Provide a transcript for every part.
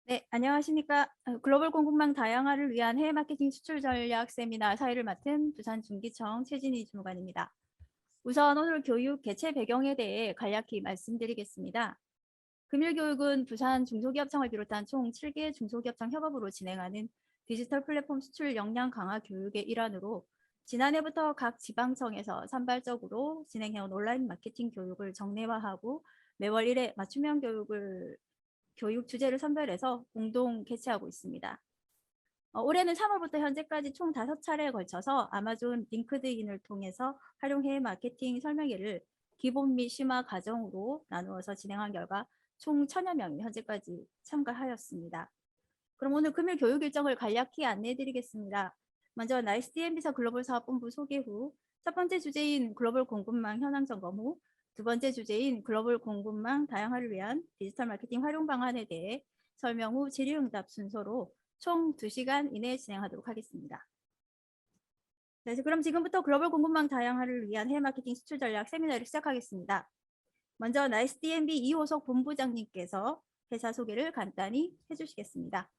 네, 안녕하십니까. 글로벌 공급망 다양화를 위한 해외 마케팅 수출 전략 세미나 사회를 맡은 부산중기청 최진희 주무관입니다. 우선 오늘 교육 개최 배경에 대해 간략히 말씀드리겠습니다. 금일교육은 부산 중소기업청을 비롯한 총 7개 중소기업청 협업으로 진행하는 디지털 플랫폼 수출 역량 강화 교육의 일환으로 지난해부터 각 지방청에서 산발적으로 진행해온 온라인 마케팅 교육을 정례화하고 매월 1회 맞춤형 교육 주제를 선별해서 공동 개최하고 있습니다. 올해는 3월부터 현재까지 총 5차례에 걸쳐서 아마존 링크드인을 통해서 활용해 마케팅 설명회를 기본 및 심화 과정으로 나누어서 진행한 결과 총 1000여 명이 현재까지 참가하였습니다. 그럼 오늘 금일 교육 일정을 간략히 안내해 드리겠습니다. 먼저 나이스 DMB사 글로벌 사업본부 소개 후 첫 번째 주제인 글로벌 공급망 현황 점검 후 두 번째 주제인 글로벌 공급망 다양화를 위한 디지털 마케팅 활용 방안에 대해 설명 후 질의응답 순서로 총 2시간 이내에 진행하도록 하겠습니다. 네, 그럼 지금부터 글로벌 공급망 다양화를 위한 해외 마케팅 수출 전략 세미나를 시작하겠습니다. 먼저 나이스 DMB 이호석 본부장님께서 회사 소개를 간단히 해주시겠습니다.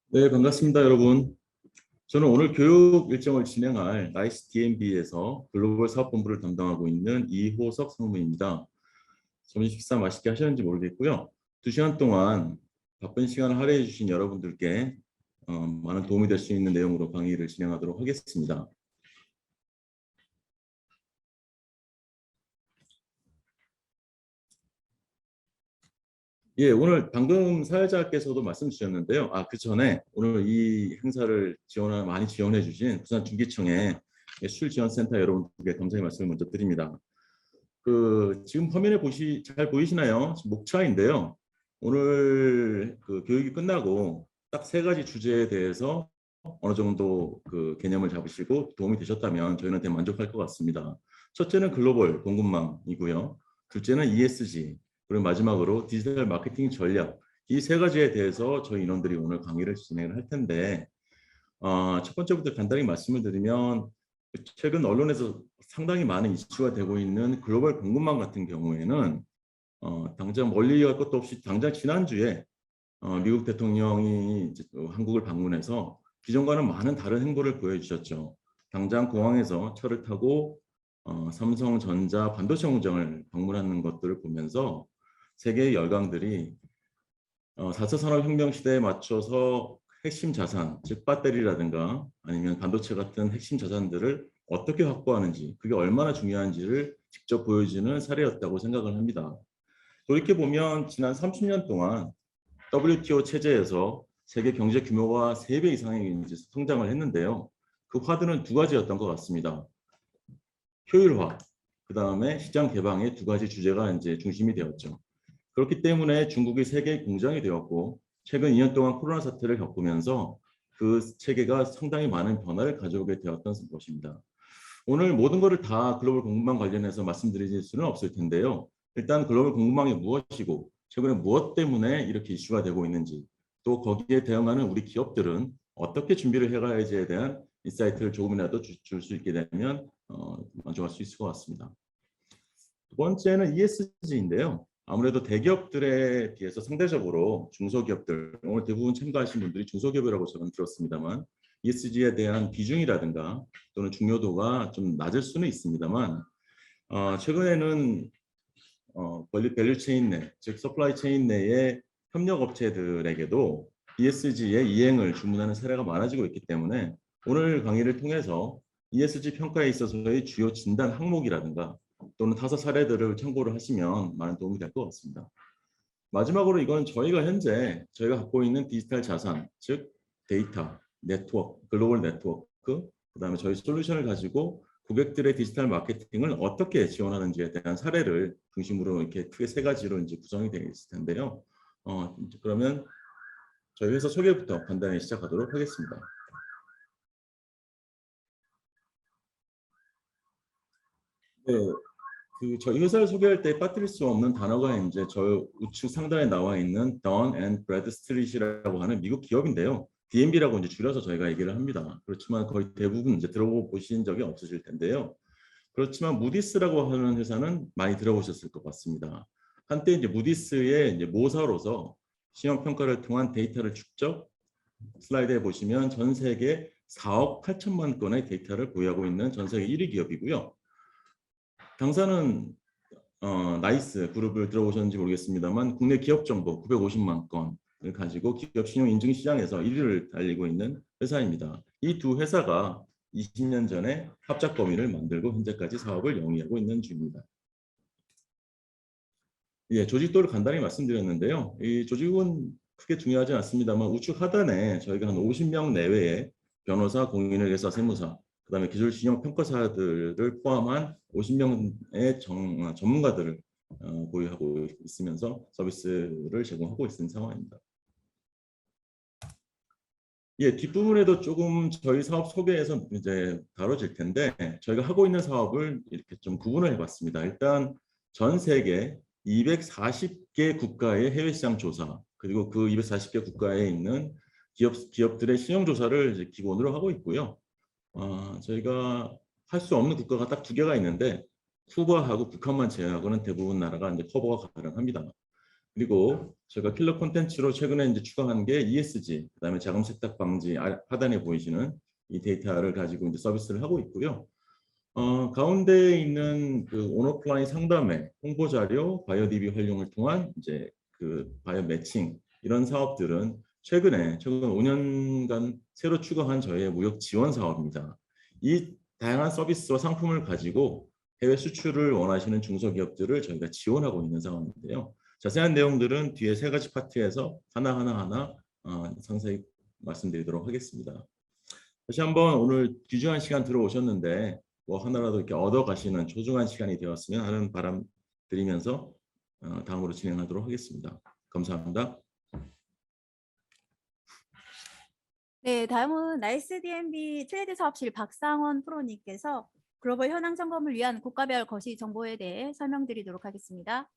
네, 반갑습니다, 여러분. 저는 오늘 교육 일정을 진행할 나이스 DMB에서 글로벌 사업본부를 담당하고 있는 이호석 상무입니다. 점심 식사 맛있게 하셨는지 모르겠고요. 2시간 동안 바쁜 시간을 할애해 주신 여러분들께 많은 도움이 될 수 있는 내용으로 강의를 진행하도록 하겠습니다. 예, 오늘 방금 사회자께서도 말씀 주셨는데요. 그 전에 오늘 이 행사를 많이 지원해 주신 부산중기청의 술지원센터 여러분들께 감사의 말씀을 먼저 드립니다. 지금 화면에 잘 보이시나요? 지금 목차인데요. 오늘 교육이 끝나고 딱 3가지 주제에 대해서 어느 정도 개념을 잡으시고 도움이 되셨다면 저희는 대만족할 것 같습니다. 첫째는 글로벌 공급망이고요. 둘째는 ESG, 그리고 마지막으로 디지털 마케팅 전략. 이 3가지에 대해서 저희 인원들이 오늘 강의를 진행을 할 텐데 첫 번째부터 간단히 말씀을 드리면 최근 언론에서 상당히 많은 이슈가 되고 있는 글로벌 공급망 같은 경우에는 당장 멀리 갈 것도 없이 당장 지난주에 미국 대통령이 이제 한국을 방문해서 기존과는 많은 다른 행보를 보여주셨죠. 당장 공항에서 차를 타고 삼성전자 반도체 공장을 방문하는 것들을 보면서 세계의 열강들이 4차 산업혁명 시대에 맞춰서 핵심 자산, 즉 배터리라든가 아니면 반도체 같은 핵심 자산들을 어떻게 확보하는지, 그게 얼마나 중요한지를 직접 보여주는 사례였다고 생각을 합니다. 돌이켜보면 지난 30년 동안 WTO 체제에서 세계 경제 규모가 3배 이상의 성장을 했는데요. 그 화두는 2가지였던 것 같습니다. 효율화, 그 다음에 시장 개방의 2가지 주제가 이제 중심이 되었죠. 그렇기 때문에 중국이 세계 공장이 되었고 최근 2년 동안 코로나 사태를 겪으면서 그 체계가 상당히 많은 변화를 가져오게 되었던 것입니다. 오늘 모든 것을 다 글로벌 공급망 관련해서 말씀드릴 수는 없을 텐데요. 일단 글로벌 공급망이 무엇이고 최근에 무엇 때문에 이렇게 이슈가 되고 있는지, 또 거기에 대응하는 우리 기업들은 어떻게 준비를 해가야지에 대한 인사이트를 조금이라도 줄 수 있게 되면 만족할 수 있을 것 같습니다. 두 번째는 ESG인데요. 아무래도 대기업들에 비해서 상대적으로 중소기업들, 오늘 대부분 참가하신 분들이 중소기업이라고 저는 들었습니다만 ESG에 대한 비중이라든가 또는 중요도가 좀 낮을 수는 있습니다만 최근에는 밸류 체인 내, 즉 서플라이 체인 내의 협력 업체들에게도 ESG의 이행을 주문하는 사례가 많아지고 있기 때문에 오늘 강의를 통해서 ESG 평가에 있어서의 주요 진단 항목이라든가 또는 타사 사례들을 참고를 하시면 많은 도움이 될 것 같습니다. 마지막으로 이건 저희가 갖고 있는 디지털 자산, 즉 데이터, 네트워크, 글로벌 네트워크, 그다음에 저희 솔루션을 가지고 고객들의 디지털 마케팅을 어떻게 지원하는지에 대한 사례를 중심으로 이렇게 크게 3가지로 이제 구성이 되어 있을 텐데요. 그러면 저희 회사 소개부터 간단히 시작하도록 하겠습니다. 네, 저희 회사를 소개할 때 빠뜨릴 수 없는 단어가 이제 저 우측 상단에 나와 있는 Dun and Bradstreet이라고 하는 미국 기업인데요. DNB라고 이제 줄여서 저희가 얘기를 합니다. 그렇지만 거의 대부분 이제 들어보신 적이 없으실 텐데요. 그렇지만 무디스라고 하는 회사는 많이 들어보셨을 것 같습니다. 한때 이제 무디스의 이제 모사로서 신용 평가를 통한 데이터를 축적, 슬라이드에 보시면 전 세계 4억 8천만 건의 데이터를 보유하고 있는 전 세계 1위 기업이고요. 당사는 나이스 그룹을 들어보셨는지 모르겠습니다만 국내 기업 정보 950만 건을 가지고 기업 신용 인증 시장에서 1위를 달리고 있는 회사입니다. 이 두 회사가 20년 전에 합작 범위를 만들고 현재까지 사업을 영위하고 있는 중입니다. 예, 조직도를 간단히 말씀드렸는데요. 이 조직은 크게 중요하지 않습니다만 우측 하단에 저희가 한 50명 내외의 변호사, 공인회계사, 세무사, 그다음에 기술 신용 평가사들을 포함한 50명의 전문가들을 보유하고 있으면서 서비스를 제공하고 있는 상황입니다. 예, 뒷부분에도 조금 저희 사업 소개에서 이제 다뤄질 텐데 저희가 하고 있는 사업을 이렇게 좀 구분을 해봤습니다. 일단 전 세계 240개 국가의 해외 시장 조사 그리고 그 240개 국가에 있는 기업들의 신용 조사를 이제 기본으로 하고 있고요. 저희가 할 수 없는 국가가 딱 2개가 있는데 쿠바하고 북한만 제외하고는 대부분 나라가 이제 커버가 가능합니다. 그리고 저희가 킬러 콘텐츠로 최근에 이제 추가한 게 ESG, 그다음에 자금 세탁 방지 하단에 보이시는 이 데이터를 가지고 이제 서비스를 하고 있고요. 가운데에 있는 그 온오프라인 상담회, 홍보 자료, 바이오 DB 활용을 통한 이제 그 바이오 매칭 이런 사업들은 최근 5년간 새로 추가한 저희의 무역 지원 사업입니다. 이 다양한 서비스와 상품을 가지고 해외 수출을 원하시는 중소기업들을 저희가 지원하고 있는 상황인데요. 자세한 내용들은 뒤에 3가지 파트에서 하나하나 상세히 말씀드리도록 하겠습니다. 다시 한번 오늘 귀중한 시간 들어오셨는데 뭐 하나라도 이렇게 얻어가시는 소중한 시간이 되었으면 하는 바람 드리면서 다음으로 진행하도록 하겠습니다. 감사합니다. 네, 다음은 나이스 DNB 트레이드 사업실 박상원 프로님께서 글로벌 현황 점검을 위한 국가별 거시 정보에 대해 설명드리도록 하겠습니다.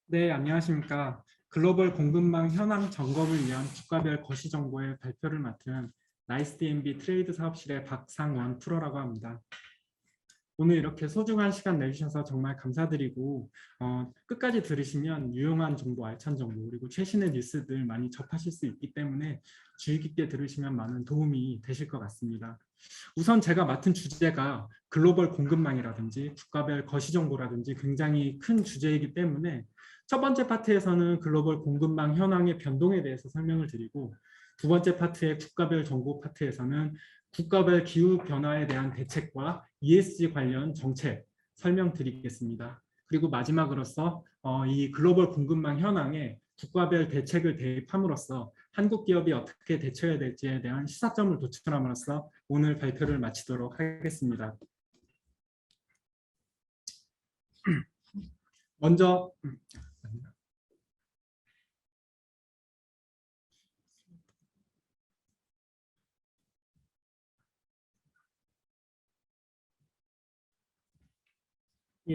네, 안녕하십니까. 글로벌 공급망 현황 점검을 위한 국가별 거시 정보의 발표를 맡은 나이스 DNB 트레이드 사업실의 박상원 프로라고 합니다. 오늘 이렇게 소중한 시간 내주셔서 정말 감사드리고 끝까지 들으시면 유용한 정보, 알찬 정보 그리고 최신의 뉴스들 많이 접하실 수 있기 때문에 주의 깊게 들으시면 많은 도움이 되실 것 같습니다. 우선 제가 맡은 주제가 글로벌 공급망이라든지 국가별 거시 정보라든지 굉장히 큰 주제이기 때문에 첫 번째 파트에서는 글로벌 공급망 현황의 변동에 대해서 설명을 드리고 두 번째 파트의 국가별 정보 파트에서는 국가별 기후 변화에 대한 대책과 ESG 관련 정책 설명드리겠습니다. 그리고 마지막으로서 이 글로벌 공급망 현황에 국가별 대책을 대입함으로써 한국 기업이 어떻게 대처해야 될지에 대한 시사점을 도출함으로써 오늘 발표를 마치도록 하겠습니다. 먼저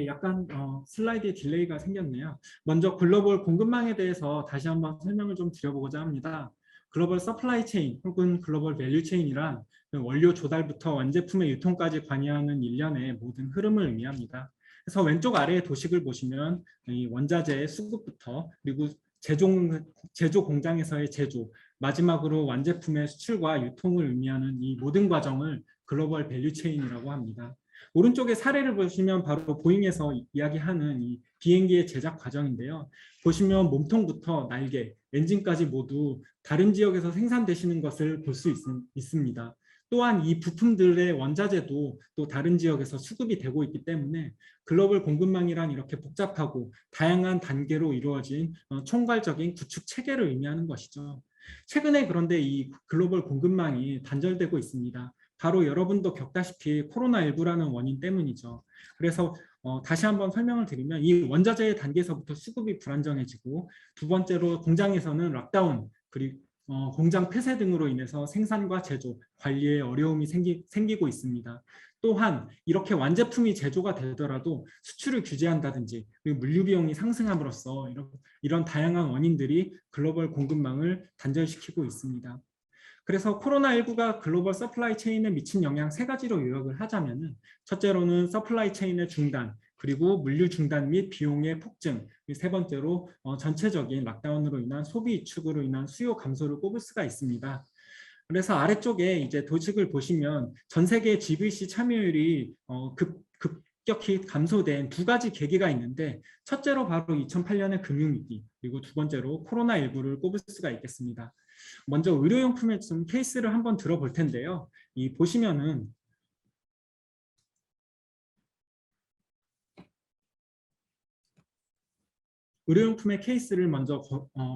약간 슬라이드에 딜레이가 생겼네요. 먼저 글로벌 공급망에 대해서 다시 한번 설명을 좀 드려보고자 합니다. 글로벌 서플라이 체인 혹은 글로벌 밸류 체인이란 원료 조달부터 완제품의 유통까지 관여하는 일련의 모든 흐름을 의미합니다. 그래서 왼쪽 아래의 도식을 보시면 이 원자재의 수급부터 그리고 제조 공장에서의 제조, 마지막으로 완제품의 수출과 유통을 의미하는 이 모든 과정을 글로벌 밸류 체인이라고 합니다. 오른쪽에 사례를 보시면 바로 보잉에서 이야기하는 이 비행기의 제작 과정인데요. 보시면 몸통부터 날개, 엔진까지 모두 다른 지역에서 생산되시는 것을 볼 수 있습니다. 또한 이 부품들의 원자재도 또 다른 지역에서 수급이 되고 있기 때문에 글로벌 공급망이란 이렇게 복잡하고 다양한 단계로 이루어진 총괄적인 구축 체계를 의미하는 것이죠. 최근에 그런데 이 글로벌 공급망이 단절되고 있습니다. 바로 여러분도 겪다시피 코로나19라는 원인 때문이죠. 그래서 다시 한번 설명을 드리면 이 원자재의 단계에서부터 수급이 불안정해지고 두 번째로 공장에서는 락다운 그리고 공장 폐쇄 등으로 인해서 생산과 제조, 관리에 어려움이 생기고 있습니다. 또한 이렇게 완제품이 제조가 되더라도 수출을 규제한다든지 그리고 물류 비용이 상승함으로써 이런 다양한 원인들이 글로벌 공급망을 단절시키고 있습니다. 그래서 코로나19가 글로벌 서플라이 체인에 미친 영향 세 가지로 요약을 하자면은 첫째로는 서플라이 체인의 중단, 그리고 물류 중단 및 비용의 폭증, 세 번째로 전체적인 락다운으로 인한 소비 위축으로 인한 수요 감소를 꼽을 수가 있습니다. 그래서 아래쪽에 이제 도식을 보시면 전 세계 GVC 참여율이 급격히 감소된 두 가지 계기가 있는데 첫째로 바로 2008년의 금융위기, 그리고 두 번째로 코로나19를 꼽을 수가 있겠습니다. 먼저 의료용품의 좀 케이스를 한번 들어볼 텐데요. 이 보시면은 의료용품의 케이스를 먼저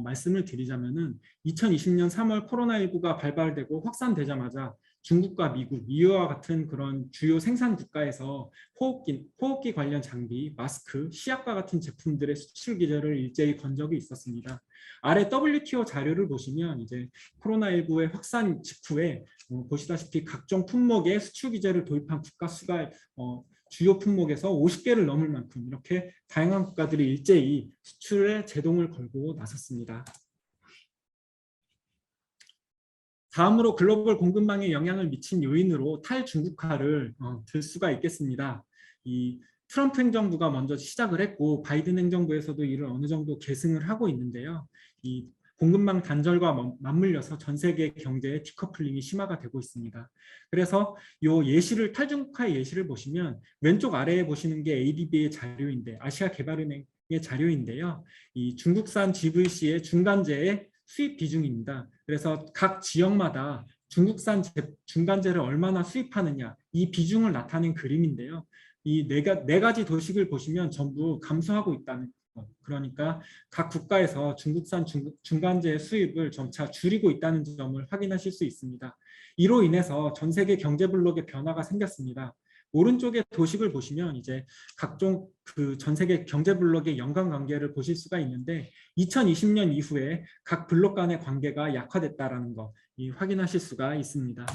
말씀을 드리자면은 2020년 3월 코로나19가 발발되고 확산되자마자 중국과 미국, EU와 같은 그런 주요 생산 국가에서 호흡기 관련 장비, 마스크, 시약과 같은 제품들의 수출 규제를 일제히 건 적이 있었습니다. 아래 WTO 자료를 보시면 이제 코로나19의 확산 직후에 보시다시피 각종 품목의 수출 규제를 도입한 국가 수가 주요 품목에서 50개를 넘을 만큼 이렇게 다양한 국가들이 일제히 수출에 제동을 걸고 나섰습니다. 다음으로 글로벌 공급망에 영향을 미친 요인으로 탈중국화를 들 수가 있겠습니다. 이 트럼프 행정부가 먼저 시작을 했고 바이든 행정부에서도 이를 어느 정도 계승을 하고 있는데요. 이 공급망 단절과 맞물려서 전 세계 경제의 디커플링이 심화가 되고 있습니다. 그래서 요 예시를 탈중국화의 예시를 보시면 왼쪽 아래에 보시는 게 ADB의 자료인데 아시아개발은행의 자료인데요. 이 중국산 GVC의 중간재의 수입 비중입니다. 그래서 각 지역마다 중국산 중간재를 얼마나 수입하느냐 이 비중을 나타낸 그림인데요. 이 네 가지 도식을 보시면 전부 감소하고 있다는 것. 그러니까 각 국가에서 중국산 중간재 수입을 점차 줄이고 있다는 점을 확인하실 수 있습니다. 이로 인해서 전 세계 경제 블록에 변화가 생겼습니다. 오른쪽에 도식을 보시면 이제 각종 그 전 세계 경제 블록의 연관관계를 보실 수가 있는데 2020년 이후에 각 블록 간의 관계가 약화됐다라는 거 확인하실 수가 있습니다.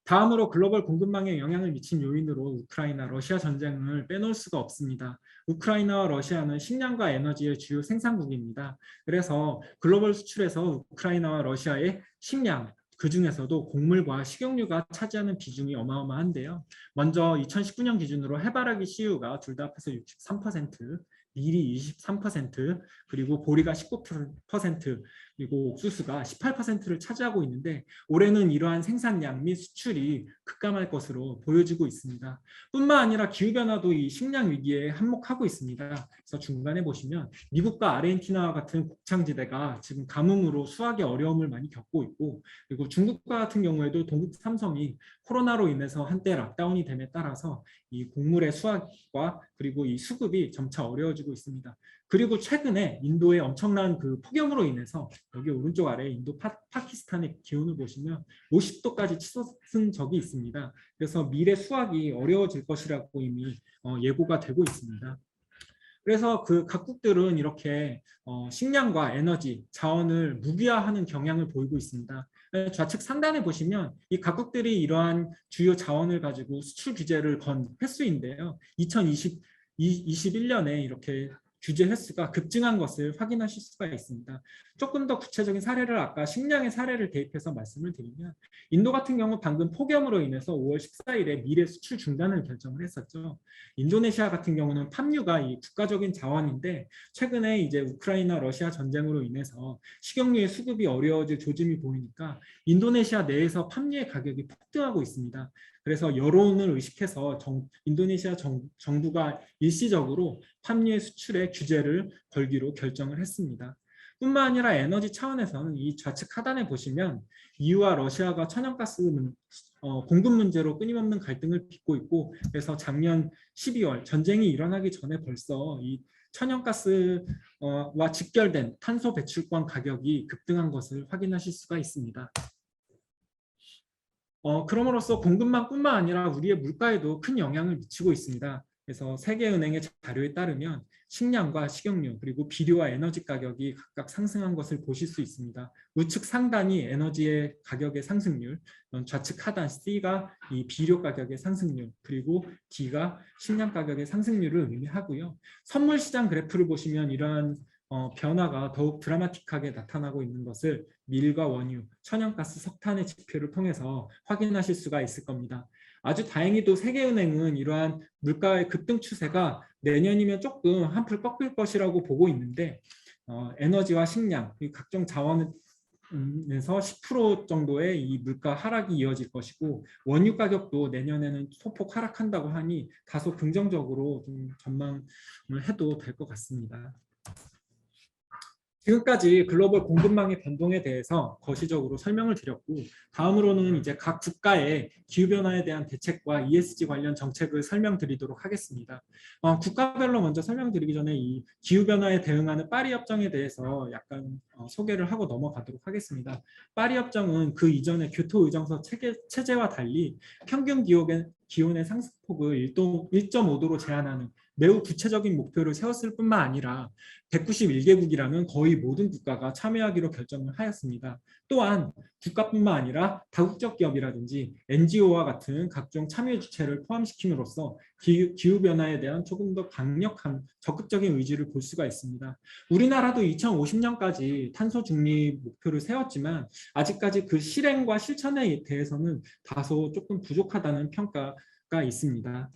다음으로 글로벌 공급망에 영향을 미친 요인으로 우크라이나, 러시아 전쟁을 빼놓을 수가 없습니다. 우크라이나와 러시아는 식량과 에너지의 주요 생산국입니다. 그래서 글로벌 수출에서 우크라이나와 러시아의 식량, 그중에서도 곡물과 식용유가 차지하는 비중이 어마어마한데요. 먼저 2019년 기준으로 해바라기 CU가 둘 다 합해서 63%, 밀이 23%, 그리고 보리가 19%, 그리고 옥수수가 18%를 차지하고 있는데 올해는 이러한 생산량 및 수출이 급감할 것으로 보여지고 있습니다. 뿐만 아니라 기후변화도 이 식량 위기에 한몫하고 있습니다. 그래서 중간에 보시면 미국과 아르헨티나와 같은 곡창지대가 지금 가뭄으로 수확에 어려움을 많이 겪고 있고 그리고 중국과 같은 경우에도 동북 삼섬이 코로나로 인해서 한때 락다운이 됨에 따라서 이 곡물의 수확과 그리고 이 수급이 점차 어려워지고 있습니다. 그리고 최근에 인도의 엄청난 그 폭염으로 인해서 여기 오른쪽 아래 인도 파키스탄의 기온을 보시면 50도까지 치솟은 적이 있습니다. 그래서 미래 수확이 어려워질 것이라고 이미 예고가 되고 있습니다. 그래서 그 각국들은 이렇게 식량과 에너지, 자원을 무기화하는 경향을 보이고 있습니다. 좌측 상단에 보시면 이 각국들이 이러한 주요 자원을 가지고 수출 규제를 건 횟수인데요. 2021년에 이렇게 규제 횟수가 급증한 것을 확인하실 수가 있습니다. 조금 더 구체적인 사례를 아까 식량의 사례를 대입해서 말씀을 드리면 인도 같은 경우 방금 폭염으로 인해서 5월 14일에 밀의 수출 중단을 결정을 했었죠. 인도네시아 같은 경우는 팜유가 이 국가적인 자원인데 최근에 이제 우크라이나 러시아 전쟁으로 인해서 식용유의 수급이 어려워질 조짐이 보이니까 인도네시아 내에서 팜유의 가격이 폭등하고 있습니다. 그래서 여론을 의식해서 인도네시아 정부가 일시적으로 팜유의 수출에 규제를 걸기로 결정을 했습니다. 뿐만 아니라 에너지 차원에서는 이 좌측 하단에 보시면 EU와 러시아가 천연가스 공급 문제로 끊임없는 갈등을 빚고 있고 그래서 작년 12월 전쟁이 일어나기 전에 벌써 이 천연가스와 직결된 탄소 배출권 가격이 급등한 것을 확인하실 수가 있습니다. 그럼으로써 공급망뿐만 아니라 우리의 물가에도 큰 영향을 미치고 있습니다. 그래서 세계은행의 자료에 따르면 식량과 식용유 그리고 비료와 에너지 가격이 각각 상승한 것을 보실 수 있습니다. 우측 상단이 에너지의 가격의 상승률, 좌측 하단 C가 이 비료 가격의 상승률, 그리고 D가 식량 가격의 상승률을 의미하고요. 선물 시장 그래프를 보시면 이러한 변화가 더욱 드라마틱하게 나타나고 있는 것을 밀과 원유, 천연가스, 석탄의 지표를 통해서 확인하실 수가 있을 겁니다. 아주 다행히도 세계은행은 이러한 물가의 급등 추세가 내년이면 조금 한풀 꺾일 것이라고 보고 있는데 에너지와 식량, 각종 자원에서 10% 정도의 이 물가 하락이 이어질 것이고 원유 가격도 내년에는 소폭 하락한다고 하니 다소 긍정적으로 좀 전망을 해도 될 것 같습니다. 지금까지 글로벌 공급망의 변동에 대해서 거시적으로 설명을 드렸고 다음으로는 이제 각 국가의 기후변화에 대한 대책과 ESG 관련 정책을 설명드리도록 하겠습니다. 국가별로 먼저 설명드리기 전에 이 기후변화에 대응하는 파리 협정에 대해서 약간 소개를 하고 넘어가도록 하겠습니다. 파리 협정은 그 이전의 교토 의정서 체제와 달리 평균 기온의 상승폭을 1.5도로 제한하는 매우 구체적인 목표를 세웠을 뿐만 아니라 191개국이라는 거의 모든 국가가 참여하기로 결정을 하였습니다. 또한 국가뿐만 아니라 다국적 기업이라든지 NGO와 같은 각종 참여 주체를 포함시킴으로써 기후변화에 대한 조금 더 강력한 적극적인 의지를 볼 수가 있습니다. 우리나라도 2050년까지 탄소 중립 목표를 세웠지만 아직까지 그 실행과 실천에 대해서는 다소 조금 부족하다는 평가가 있습니다.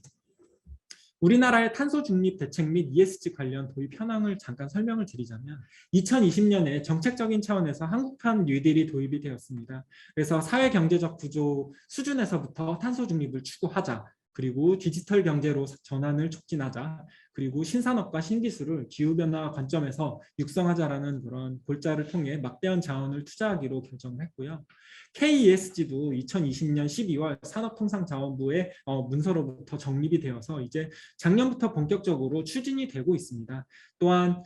우리나라의 탄소 중립 대책 및 ESG 관련 도입 현황을 잠깐 설명을 드리자면 2020년에 정책적인 차원에서 한국판 뉴딜이 도입이 되었습니다. 그래서 사회경제적 구조 수준에서부터 탄소 중립을 추구하자. 그리고 디지털 경제로 전환을 촉진하자. 그리고 신산업과 신기술을 기후변화 관점에서 육성하자라는 그런 골자를 통해 막대한 자원을 투자하기로 결정을 했고요. KESG도 2020년 12월 산업통상자원부의 문서로부터 정립이 되어서 이제 작년부터 본격적으로 추진이 되고 있습니다. 또한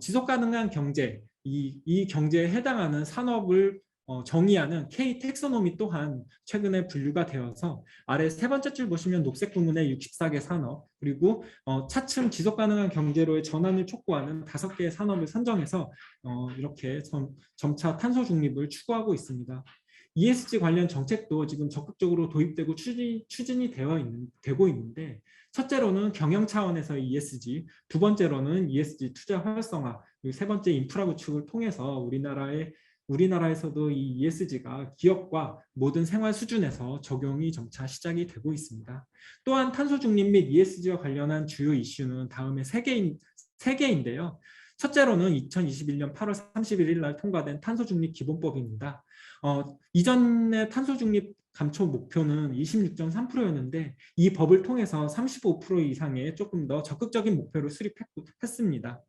지속가능한 경제, 이 경제에 해당하는 산업을 정의하는 K 텍소노미 또한 최근에 분류가 되어서 아래 세 번째 줄 보시면 녹색 부문의 64개 산업 그리고 차츰 지속가능한 경제로의 전환을 촉구하는 5개의 산업을 선정해서 이렇게 점차 탄소 중립을 추구하고 있습니다. ESG 관련 정책도 지금 적극적으로 도입되고 추진이 되고 있는데 첫째로는 경영 차원에서의 ESG, 두 번째로는 ESG 투자 활성화, 그리고 세 번째 인프라 구축을 통해서 우리나라에서도 이 ESG가 기업과 모든 생활 수준에서 적용이 점차 시작이 되고 있습니다. 또한 탄소 중립 및 ESG와 관련한 주요 이슈는 다음에 세 개인데요. 첫째로는 2021년 8월 31일 날 통과된 탄소 중립 기본법입니다. 이전의 탄소 중립 감초 목표는 26.3%였는데 이 법을 통해서 35% 이상의 조금 더 적극적인 목표를 수립했습니다.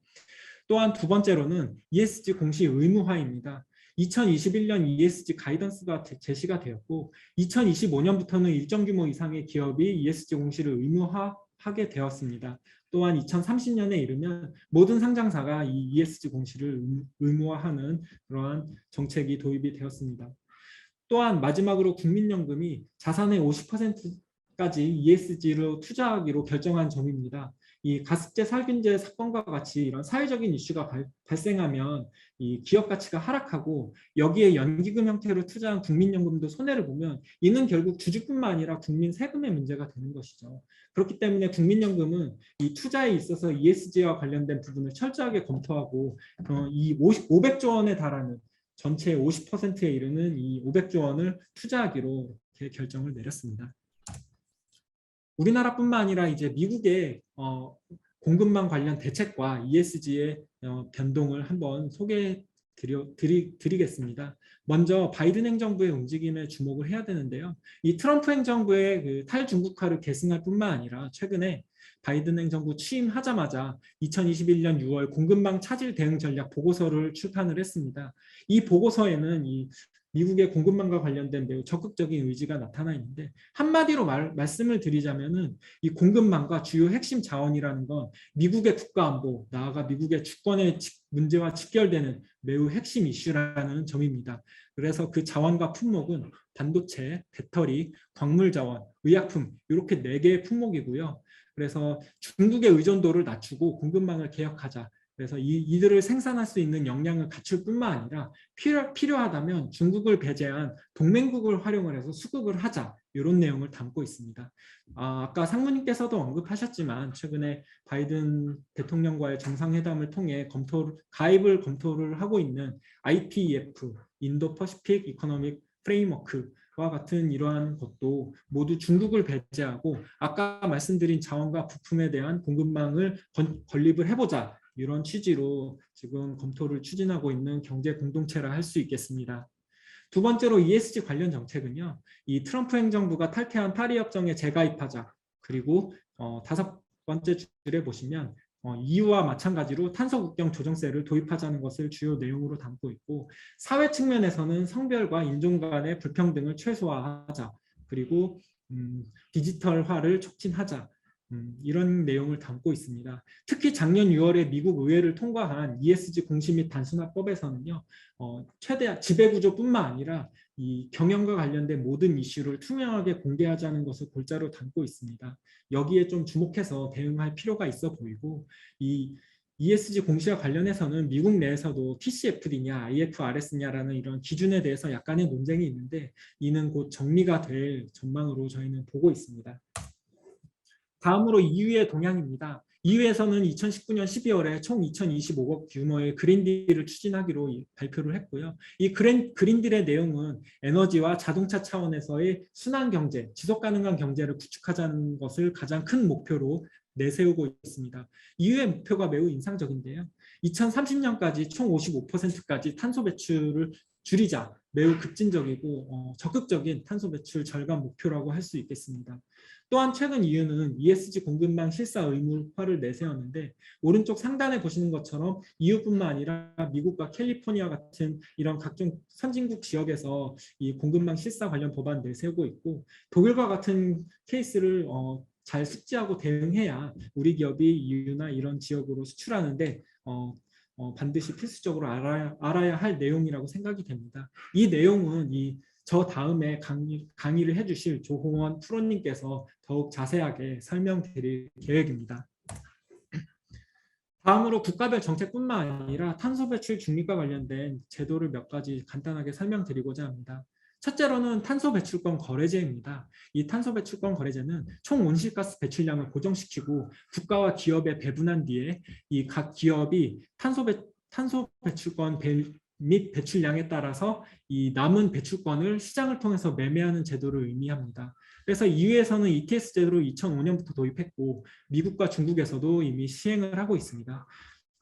또한 두 번째로는 ESG 공시 의무화입니다. 2021년 ESG 가이던스가 제시가 되었고 2025년부터는 일정 규모 이상의 기업이 ESG 공시를 의무화하게 되었습니다. 또한 2030년에 이르면 모든 상장사가 이 ESG 공시를 의무화하는 그러한 정책이 도입이 되었습니다. 또한 마지막으로 국민연금이 자산의 50%까지 ESG로 투자하기로 결정한 점입니다. 이 가습제 살균제 사건과 같이 이런 사회적인 이슈가 발생하면 이 기업 가치가 하락하고 여기에 연기금 형태로 투자한 국민연금도 손해를 보면 이는 결국 주주뿐만 아니라 국민 세금의 문제가 되는 것이죠. 그렇기 때문에 국민연금은 이 투자에 있어서 ESG와 관련된 부분을 철저하게 검토하고 이 500조 원에 달하는 전체의 50%에 이르는 이 500조 원을 투자하기로 이렇게 결정을 내렸습니다. 우리나라뿐만 아니라 이제 미국의 공급망 관련 대책과 ESG의 변동을 한번 소개드리겠습니다. 먼저 바이든 행정부의 움직임에 주목을 해야 되는데요. 이 트럼프 행정부의 그 탈중국화를 계승할 뿐만 아니라 최근에 바이든 행정부 취임하자마자 2021년 6월 공급망 차질 대응 전략 보고서를 출판을 했습니다. 이 보고서에는 이 미국의 공급망과 관련된 매우 적극적인 의지가 나타나 있는데 한마디로 말씀을 드리자면은 이 공급망과 주요 핵심 자원이라는 건 미국의 국가안보, 나아가 미국의 주권의 문제와 직결되는 매우 핵심 이슈라는 점입니다. 그래서 그 자원과 품목은 반도체, 배터리, 광물자원, 의약품 이렇게 4개의 품목이고요. 그래서 중국의 의존도를 낮추고 공급망을 개혁하자. 그래서 이들을 생산할 수 있는 역량을 갖출 뿐만 아니라 필요하다면 중국을 배제한 동맹국을 활용을 해서 수급을 하자. 이런 내용을 담고 있습니다. 아까 상무님께서도 언급하셨지만 최근에 바이든 대통령과의 정상회담을 통해 가입을 검토를 하고 있는 IPEF, 인도-퍼시픽 이코노믹 프레임워크와 같은 이러한 것도 모두 중국을 배제하고 아까 말씀드린 자원과 부품에 대한 공급망을 건립을 해보자. 이런 취지로 지금 검토를 추진하고 있는 경제 공동체라 할 수 있겠습니다. 두 번째로 ESG 관련 정책은요. 이 트럼프 행정부가 탈퇴한 파리 협정에 재가입하자. 그리고 5번째 줄에 보시면 EU와 마찬가지로 탄소 국경 조정세를 도입하자는 것을 주요 내용으로 담고 있고 사회 측면에서는 성별과 인종 간의 불평등을 최소화하자. 그리고 디지털화를 촉진하자. 이런 내용을 담고 있습니다. 특히 작년 6월에 미국 의회를 통과한 ESG 공시 및 단순화법에서는요, 최대한 지배구조뿐만 아니라 이 경영과 관련된 모든 이슈를 투명하게 공개하자는 것을 골자로 담고 있습니다. 여기에 좀 주목해서 대응할 필요가 있어 보이고 이 ESG 공시와 관련해서는 미국 내에서도 TCFD냐 IFRS냐라는 이런 기준에 대해서 약간의 논쟁이 있는데 이는 곧 정리가 될 전망으로 저희는 보고 있습니다. 다음으로 EU의 동향입니다. EU에서는 2019년 12월에 총 2025억 규모의 그린딜을 추진하기로 발표를 했고요. 이 그린딜의 내용은 에너지와 자동차 차원에서의 순환경제, 지속가능한 경제를 구축하자는 것을 가장 큰 목표로 내세우고 있습니다. EU의 목표가 매우 인상적인데요. 2030년까지 총 55%까지 탄소 배출을 줄이자. 매우 급진적이고 적극적인 탄소 배출 절감 목표라고 할 수 있겠습니다. 또한 최근 EU는 ESG 공급망 실사 의무화를 내세웠는데 오른쪽 상단에 보시는 것처럼 EU뿐만 아니라 미국과 캘리포니아 같은 이런 각종 선진국 지역에서 이 공급망 실사 관련 법안 내세우고 있고 독일과 같은 케이스를 잘 숙지하고 대응해야 우리 기업이 EU나 이런 지역으로 수출하는데 반드시 필수적으로 알아야 할 내용이라고 생각이 됩니다. 이 내용은 저 다음에 강의를 해주실 조홍원 프로님께서 더욱 자세하게 설명드릴 계획입니다. 다음으로 국가별 정책뿐만 아니라 탄소 배출 중립과 관련된 제도를 몇 가지 간단하게 설명드리고자 합니다. 첫째로는 탄소 배출권 거래제입니다. 이 탄소 배출권 거래제는 총 온실가스 배출량을 고정시키고 국가와 기업에 배분한 뒤에 이 각 기업이 탄소 배출권 및 배출량에 따라서 이 남은 배출권을 시장을 통해서 매매하는 제도를 의미합니다. 그래서 EU에서는 ETS 제도를 2005년부터 도입했고 미국과 중국에서도 이미 시행을 하고 있습니다.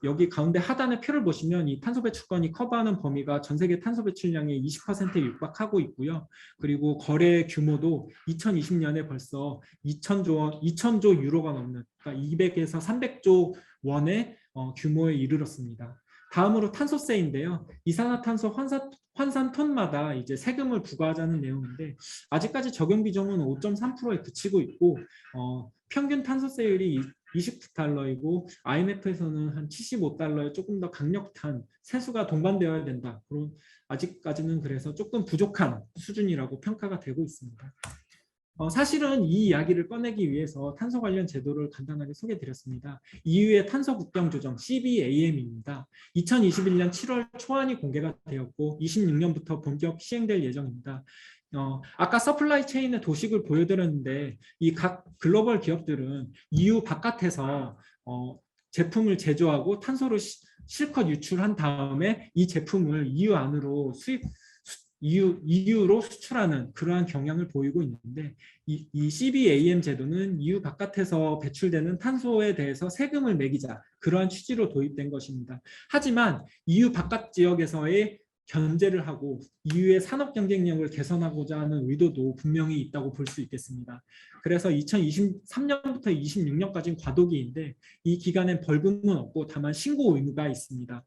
여기 가운데 하단의 표를 보시면 이 탄소 배출권이 커버하는 범위가 전 세계 탄소 배출량의 20%에 육박하고 있고요. 그리고 거래 규모도 2020년에 벌써 2,000조 유로가 넘는 그러니까 200에서 300조 원의 규모에 이르렀습니다. 다음으로 탄소세인데요. 이산화탄소 환산 톤마다 이제 세금을 부과하자는 내용인데 아직까지 적용 비중은 5.3%에 그치고 있고 평균 탄소세율이 29달러이고 IMF에서는 한 75달러에 조금 더 강력한 세수가 동반되어야 된다. 그런 아직까지는 그래서 조금 부족한 수준이라고 평가가 되고 있습니다. 사실은 이 이야기를 꺼내기 위해서 탄소 관련 제도를 간단하게 소개드렸습니다. EU의 탄소 국경 조정 CBAM입니다. 2021년 7월 초안이 공개가 되었고 26년부터 본격 시행될 예정입니다. 아까 서플라이 체인의 도식을 보여드렸는데 이 각 글로벌 기업들은 EU 바깥에서 제품을 제조하고 탄소를 실컷 유출한 다음에 이 제품을 EU 안으로 EU로 수출하는 그러한 경향을 보이고 있는데 이 CBAM 제도는 EU 바깥에서 배출되는 탄소에 대해서 세금을 매기자 그러한 취지로 도입된 것입니다. 하지만 EU 바깥 지역에서의 견제를 하고 EU의 산업 경쟁력을 개선하고자 하는 의도도 분명히 있다고 볼 수 있겠습니다. 그래서 2023년부터 26년까지는 과도기인데 이 기간엔 벌금은 없고 다만 신고 의무가 있습니다.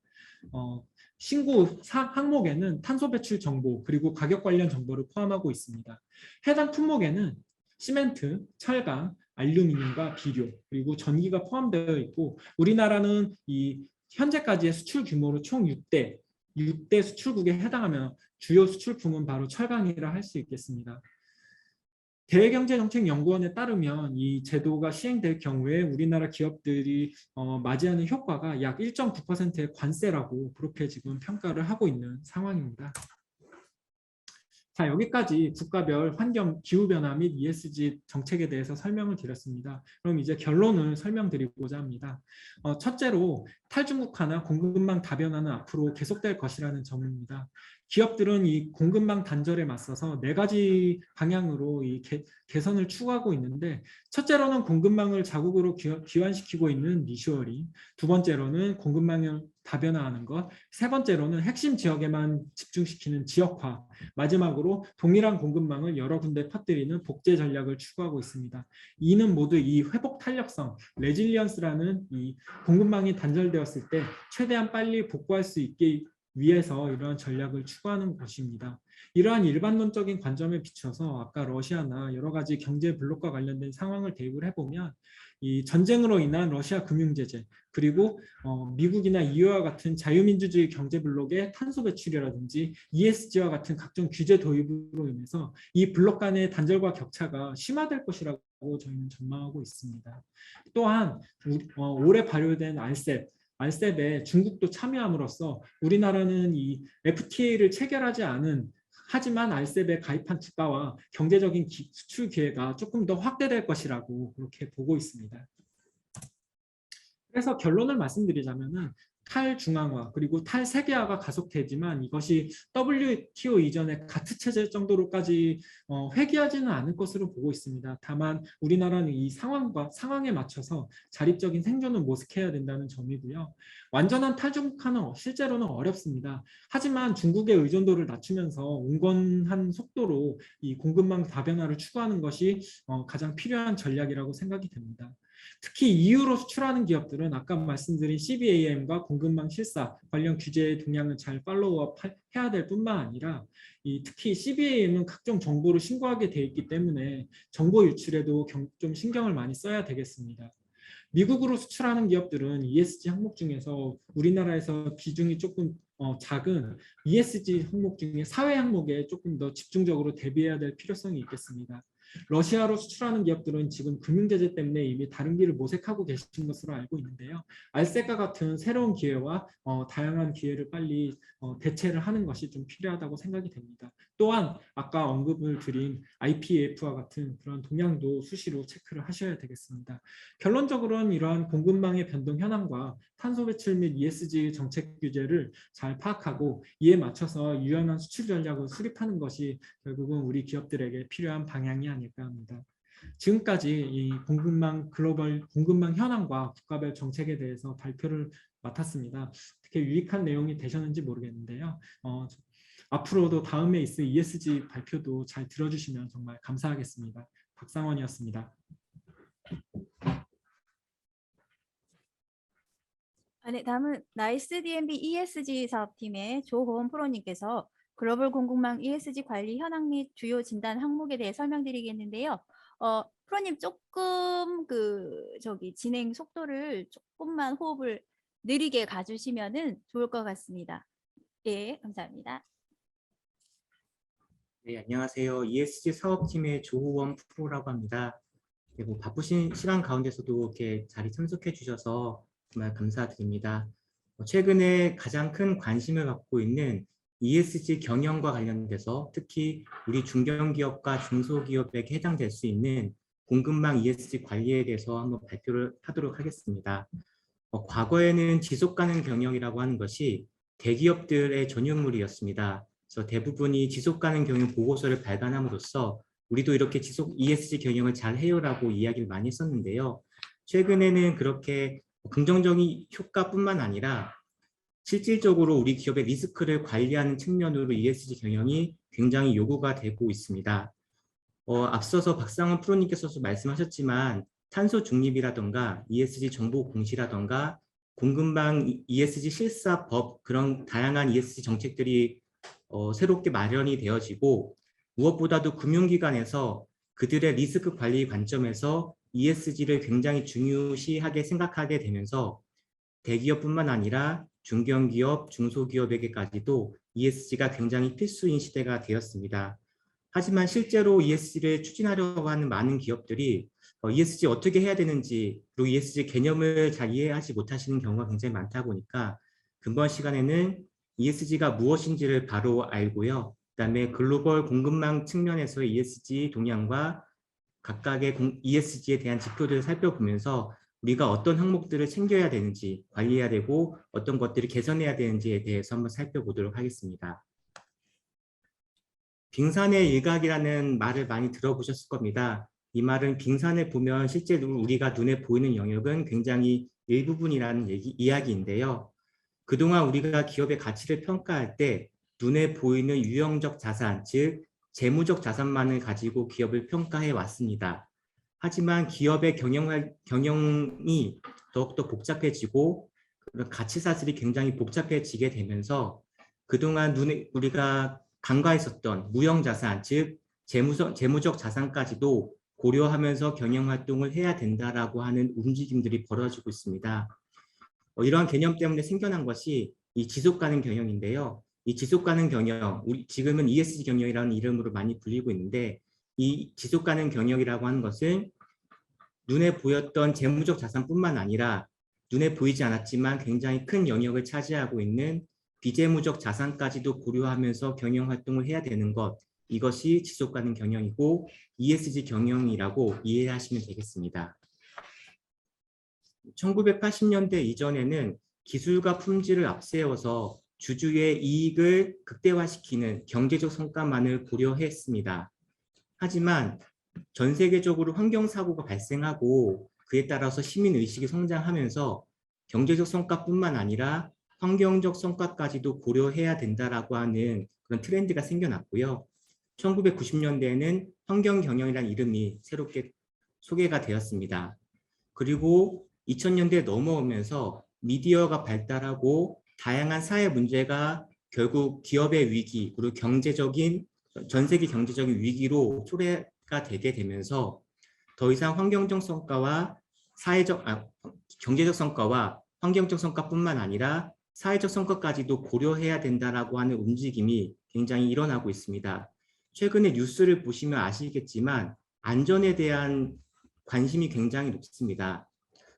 신고 항목에는 탄소 배출 정보 그리고 가격 관련 정보를 포함하고 있습니다. 해당 품목에는 시멘트, 철강, 알루미늄과 비료 그리고 전기가 포함되어 있고 우리나라는 이 현재까지의 수출 규모로 총 6대 수출국에 해당하며 주요 수출품은 바로 철강이라 할 수 있겠습니다. 대외경제정책연구원에 따르면 이 제도가 시행될 경우에 우리나라 기업들이 맞이하는 효과가 약 1.9%의 관세라고 그렇게 지금 평가를 하고 있는 상황입니다. 자, 여기까지 국가별 환경, 기후변화 및 ESG 정책에 대해서 설명을 드렸습니다. 그럼 이제 결론을 설명드리고자 합니다. 첫째로 탈중국화나 공급망 다변화는 앞으로 계속될 것이라는 점입니다. 기업들은 이 공급망 단절에 맞서서 4가지 방향으로 이 개선을 추구하고 있는데, 첫째로는 공급망을 자국으로 기환시키고 있는 리쇼어링, 두 번째로는 공급망을 다변화하는 것, 세 번째로는 핵심 지역에만 집중시키는 지역화, 마지막으로 동일한 공급망을 여러 군데 퍼뜨리는 복제 전략을 추구하고 있습니다. 이는 모두 이 회복 탄력성, 레질리언스라는 이 공급망이 단절되었을 때 최대한 빨리 복구할 수 있게 위해서 이러한 전략을 추구하는 것입니다. 이러한 일반론적인 관점에 비춰서 아까 러시아나 여러 가지 경제 블록과 관련된 상황을 대입을 해보면 이 전쟁으로 인한 러시아 금융제재, 그리고 미국이나 EU와 같은 자유민주주의 경제 블록의 탄소 배출이라든지 ESG와 같은 각종 규제 도입으로 인해서 이 블록 간의 단절과 격차가 심화될 것이라고 저희는 전망하고 있습니다. 또한 올해 발효된 RCEP에 중국도 참여함으로써 우리나라는 이 FTA를 체결하지 않은, 하지만 RCEP에 가입한 국가와 경제적인 수출 기회가 조금 더 확대될 것이라고 그렇게 보고 있습니다. 그래서 결론을 말씀드리자면은 탈중앙화 그리고 탈세계화가 가속되지만 이것이 WTO 이전의 가트 체제 정도로까지 회귀하지는 않을 것으로 보고 있습니다. 다만 우리나라는 이 상황에 맞춰서 자립적인 생존을 모색해야 된다는 점이고요. 완전한 탈중국화는 실제로는 어렵습니다. 하지만 중국의 의존도를 낮추면서 온건한 속도로 이 공급망 다변화를 추구하는 것이 가장 필요한 전략이라고 생각이 됩니다. 특히 EU로 수출하는 기업들은 아까 말씀드린 CBAM과 공급망 실사 관련 규제의 동향을 잘 팔로우업 해야 될 뿐만 아니라 특히 CBAM은 각종 정보를 신고하게 돼 있기 때문에 정보 유출에도 좀 신경을 많이 써야 되겠습니다. 미국으로 수출하는 기업들은 ESG 항목 중에서 우리나라에서 비중이 조금 작은 ESG 항목 중에 사회 항목에 조금 더 집중적으로 대비해야 될 필요성이 있겠습니다. 러시아로 수출하는 기업들은 지금 금융제재 때문에 이미 다른 길을 모색하고 계신 것으로 알고 있는데요. RCEP과 같은 새로운 기회와 다양한 기회를 빨리 대체를 하는 것이 좀 필요하다고 생각이 됩니다. 또한 아까 언급을 드린 IPEF와 같은 그런 동향도 수시로 체크를 하셔야 되겠습니다. 결론적으로는 이러한 공급망의 변동 현황과 탄소 배출 및 ESG 정책 규제를 잘 파악하고 이에 맞춰서 유연한 수출 전략을 수립하는 것이 결국은 우리 기업들에게 필요한 방향이 아닐까 합니다. 지금까지 이 글로벌 공급망 현황과 국가별 정책에 대해서 발표를 맡았습니다. 어떻게 유익한 내용이 되셨는지 모르겠는데요. 앞으로도 다음에 있을 ESG 발표도 잘 들어주시면 정말 감사하겠습니다. 박상원이었습니다. 네, 다음은 나이스 DNB ESG 사업팀의 조호원 프로님께서 글로벌 공급망 ESG 관리 현황 및 주요 진단 항목에 대해 설명드리겠는데요. 프로님 조금 진행 속도를 조금만 호흡을 느리게 가주시면은 좋을 것 같습니다. 예, 감사합니다. 네, 안녕하세요. ESG 사업팀의 조호원 프로라고 합니다. 네, 바쁘신 시간 가운데서도 이렇게 자리 참석해 주셔서 정말 감사드립니다. 최근에 가장 큰 관심을 갖고 있는 ESG 경영과 관련돼서 특히 우리 중견기업과 중소기업에게 해당될 수 있는 공급망 ESG 관리에 대해서 한번 발표를 하도록 하겠습니다. 과거에는 지속가능 경영이라고 하는 것이 대기업들의 전유물이었습니다. 그래서 대부분이 지속가능 경영 보고서를 발간함으로써 우리도 이렇게 ESG 경영을 잘 해요라고 이야기를 많이 했었는데요. 최근에는 그렇게 긍정적인 효과뿐만 아니라 실질적으로 우리 기업의 리스크를 관리하는 측면으로 ESG 경영이 굉장히 요구가 되고 있습니다. 앞서서 박상원 프로님께서도 말씀하셨지만 탄소 중립이라던가 ESG 정보 공시라던가 공급망 ESG 실사법, 그런 다양한 ESG 정책들이 새롭게 마련이 되어지고, 무엇보다도 금융기관에서 그들의 리스크 관리 관점에서 ESG를 굉장히 중요시하게 생각하게 되면서 대기업뿐만 아니라 중견기업, 중소기업에게까지도 ESG가 굉장히 필수인 시대가 되었습니다. 하지만 실제로 ESG를 추진하려고 하는 많은 기업들이 ESG 어떻게 해야 되는지, 그리고 ESG 개념을 잘 이해하지 못하시는 경우가 굉장히 많다 보니까 이번 시간에는 ESG가 무엇인지를 바로 알고요. 그다음에 글로벌 공급망 측면에서의 ESG 동향과 각각의 ESG에 대한 지표들을 살펴보면서 우리가 어떤 항목들을 챙겨야 되는지, 관리해야 되고 어떤 것들을 개선해야 되는지에 대해서 한번 살펴보도록 하겠습니다. 빙산의 일각이라는 말을 많이 들어보셨을 겁니다. 이 말은 빙산을 보면 실제로 우리가 눈에 보이는 영역은 굉장히 일부분이라는 이야기인데요. 그동안 우리가 기업의 가치를 평가할 때 눈에 보이는 유형적 자산, 즉 재무적 자산만을 가지고 기업을 평가해 왔습니다. 하지만 기업의 경영이 더욱더 복잡해지고 가치사슬이 굉장히 복잡해지게 되면서 그동안 우리가 간과했었던 무형자산, 즉 재무적 자산까지도 고려하면서 경영활동을 해야 된다라고 하는 움직임들이 벌어지고 있습니다. 이러한 개념 때문에 생겨난 것이 이 지속가능 경영인데요. 이 지속가능 경영, 지금은 ESG 경영이라는 이름으로 많이 불리고 있는데 이 지속가능 경영이라고 하는 것은 눈에 보였던 재무적 자산뿐만 아니라 눈에 보이지 않았지만 굉장히 큰 영역을 차지하고 있는 비재무적 자산까지도 고려하면서 경영활동을 해야 되는 것, 이것이 지속가능 경영이고 ESG 경영이라고 이해하시면 되겠습니다. 1980년대 이전에는 기술과 품질을 앞세워서 주주의 이익을 극대화시키는 경제적 성과만을 고려했습니다. 하지만 전 세계적으로 환경사고가 발생하고 그에 따라서 시민의식이 성장하면서 경제적 성과뿐만 아니라 환경적 성과까지도 고려해야 된다라고 하는 그런 트렌드가 생겨났고요. 1990년대에는 환경경영이라는 이름이 새롭게 소개가 되었습니다. 그리고 2000년대에 넘어오면서 미디어가 발달하고 다양한 사회 문제가 결국 기업의 위기 그리고 전 세계 경제적인 위기로 초래가 되게 되면서 더 이상 환경적 성과와 경제적 성과와 환경적 성과뿐만 아니라 사회적 성과까지도 고려해야 된다라고 하는 움직임이 굉장히 일어나고 있습니다. 최근에 뉴스를 보시면 아시겠지만 안전에 대한 관심이 굉장히 높습니다.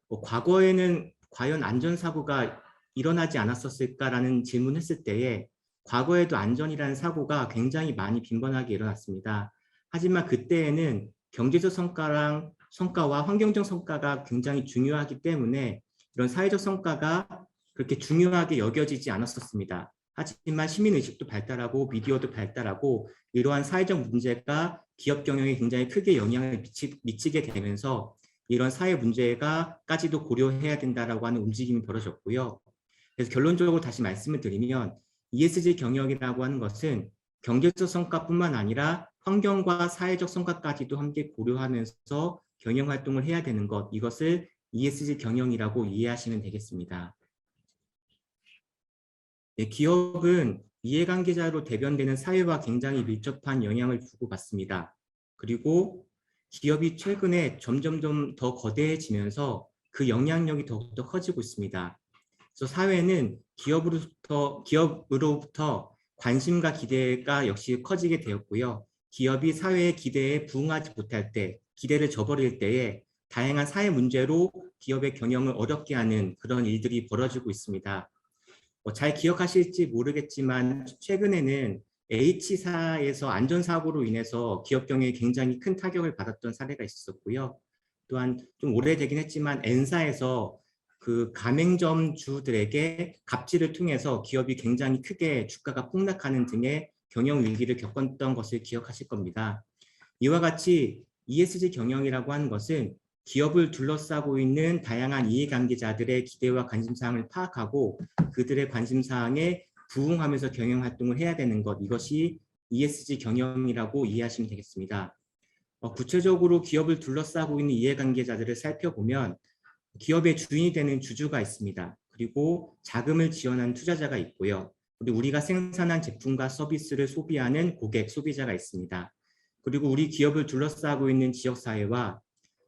과거에는 과연 안전사고가 일어나지 않았었을까라는 질문했을 때에 과거에도 안전이라는 사고가 굉장히 많이 빈번하게 일어났습니다. 하지만 그때에는 경제적 성과와 환경적 성과가 굉장히 중요하기 때문에 이런 사회적 성과가 그렇게 중요하게 여겨지지 않았었습니다. 하지만 시민의식도 발달하고 미디어도 발달하고 이러한 사회적 문제가 기업 경영에 굉장히 크게 영향을 미치게 되면서 이런 사회 문제가까지도 고려해야 된다라고 하는 움직임이 벌어졌고요. 그래서 결론적으로 다시 말씀을 드리면 ESG 경영이라고 하는 것은 경제적 성과뿐만 아니라 환경과 사회적 성과까지도 함께 고려하면서 경영 활동을 해야 되는 것, 이것을 ESG 경영이라고 이해하시면 되겠습니다. 네, 기업은 이해관계자로 대변되는 사회와 굉장히 밀접한 영향을 주고받습니다. 그리고 기업이 최근에 점점 더 거대해지면서 그 영향력이 더욱더 커지고 있습니다. 그래서 사회는 기업으로부터 관심과 기대가 역시 커지게 되었고요. 기업이 사회의 기대에 부응하지 못할 때, 기대를 저버릴 때에 다양한 사회 문제로 기업의 경영을 어렵게 하는 그런 일들이 벌어지고 있습니다. 잘 기억하실지 모르겠지만 최근에는 H사에서 안전사고로 인해서 기업 경영에 굉장히 큰 타격을 받았던 사례가 있었고요. 또한 좀 오래되긴 했지만 N사에서 그 가맹점주들에게 갑질을 통해서 기업이 굉장히 크게 주가가 폭락하는 등의 경영 위기를 겪었던 것을 기억하실 겁니다. 이와 같이 ESG 경영이라고 하는 것은 기업을 둘러싸고 있는 다양한 이해관계자들의 기대와 관심사항을 파악하고 그들의 관심사항에 부응하면서 경영활동을 해야 되는 것, 이것이 ESG 경영이라고 이해하시면 되겠습니다. 구체적으로 기업을 둘러싸고 있는 이해관계자들을 살펴보면 기업의 주인이 되는 주주가 있습니다. 그리고 자금을 지원하는 투자자가 있고요. 그리고 우리가 생산한 제품과 서비스를 소비하는 고객, 소비자가 있습니다. 그리고 우리 기업을 둘러싸고 있는 지역사회와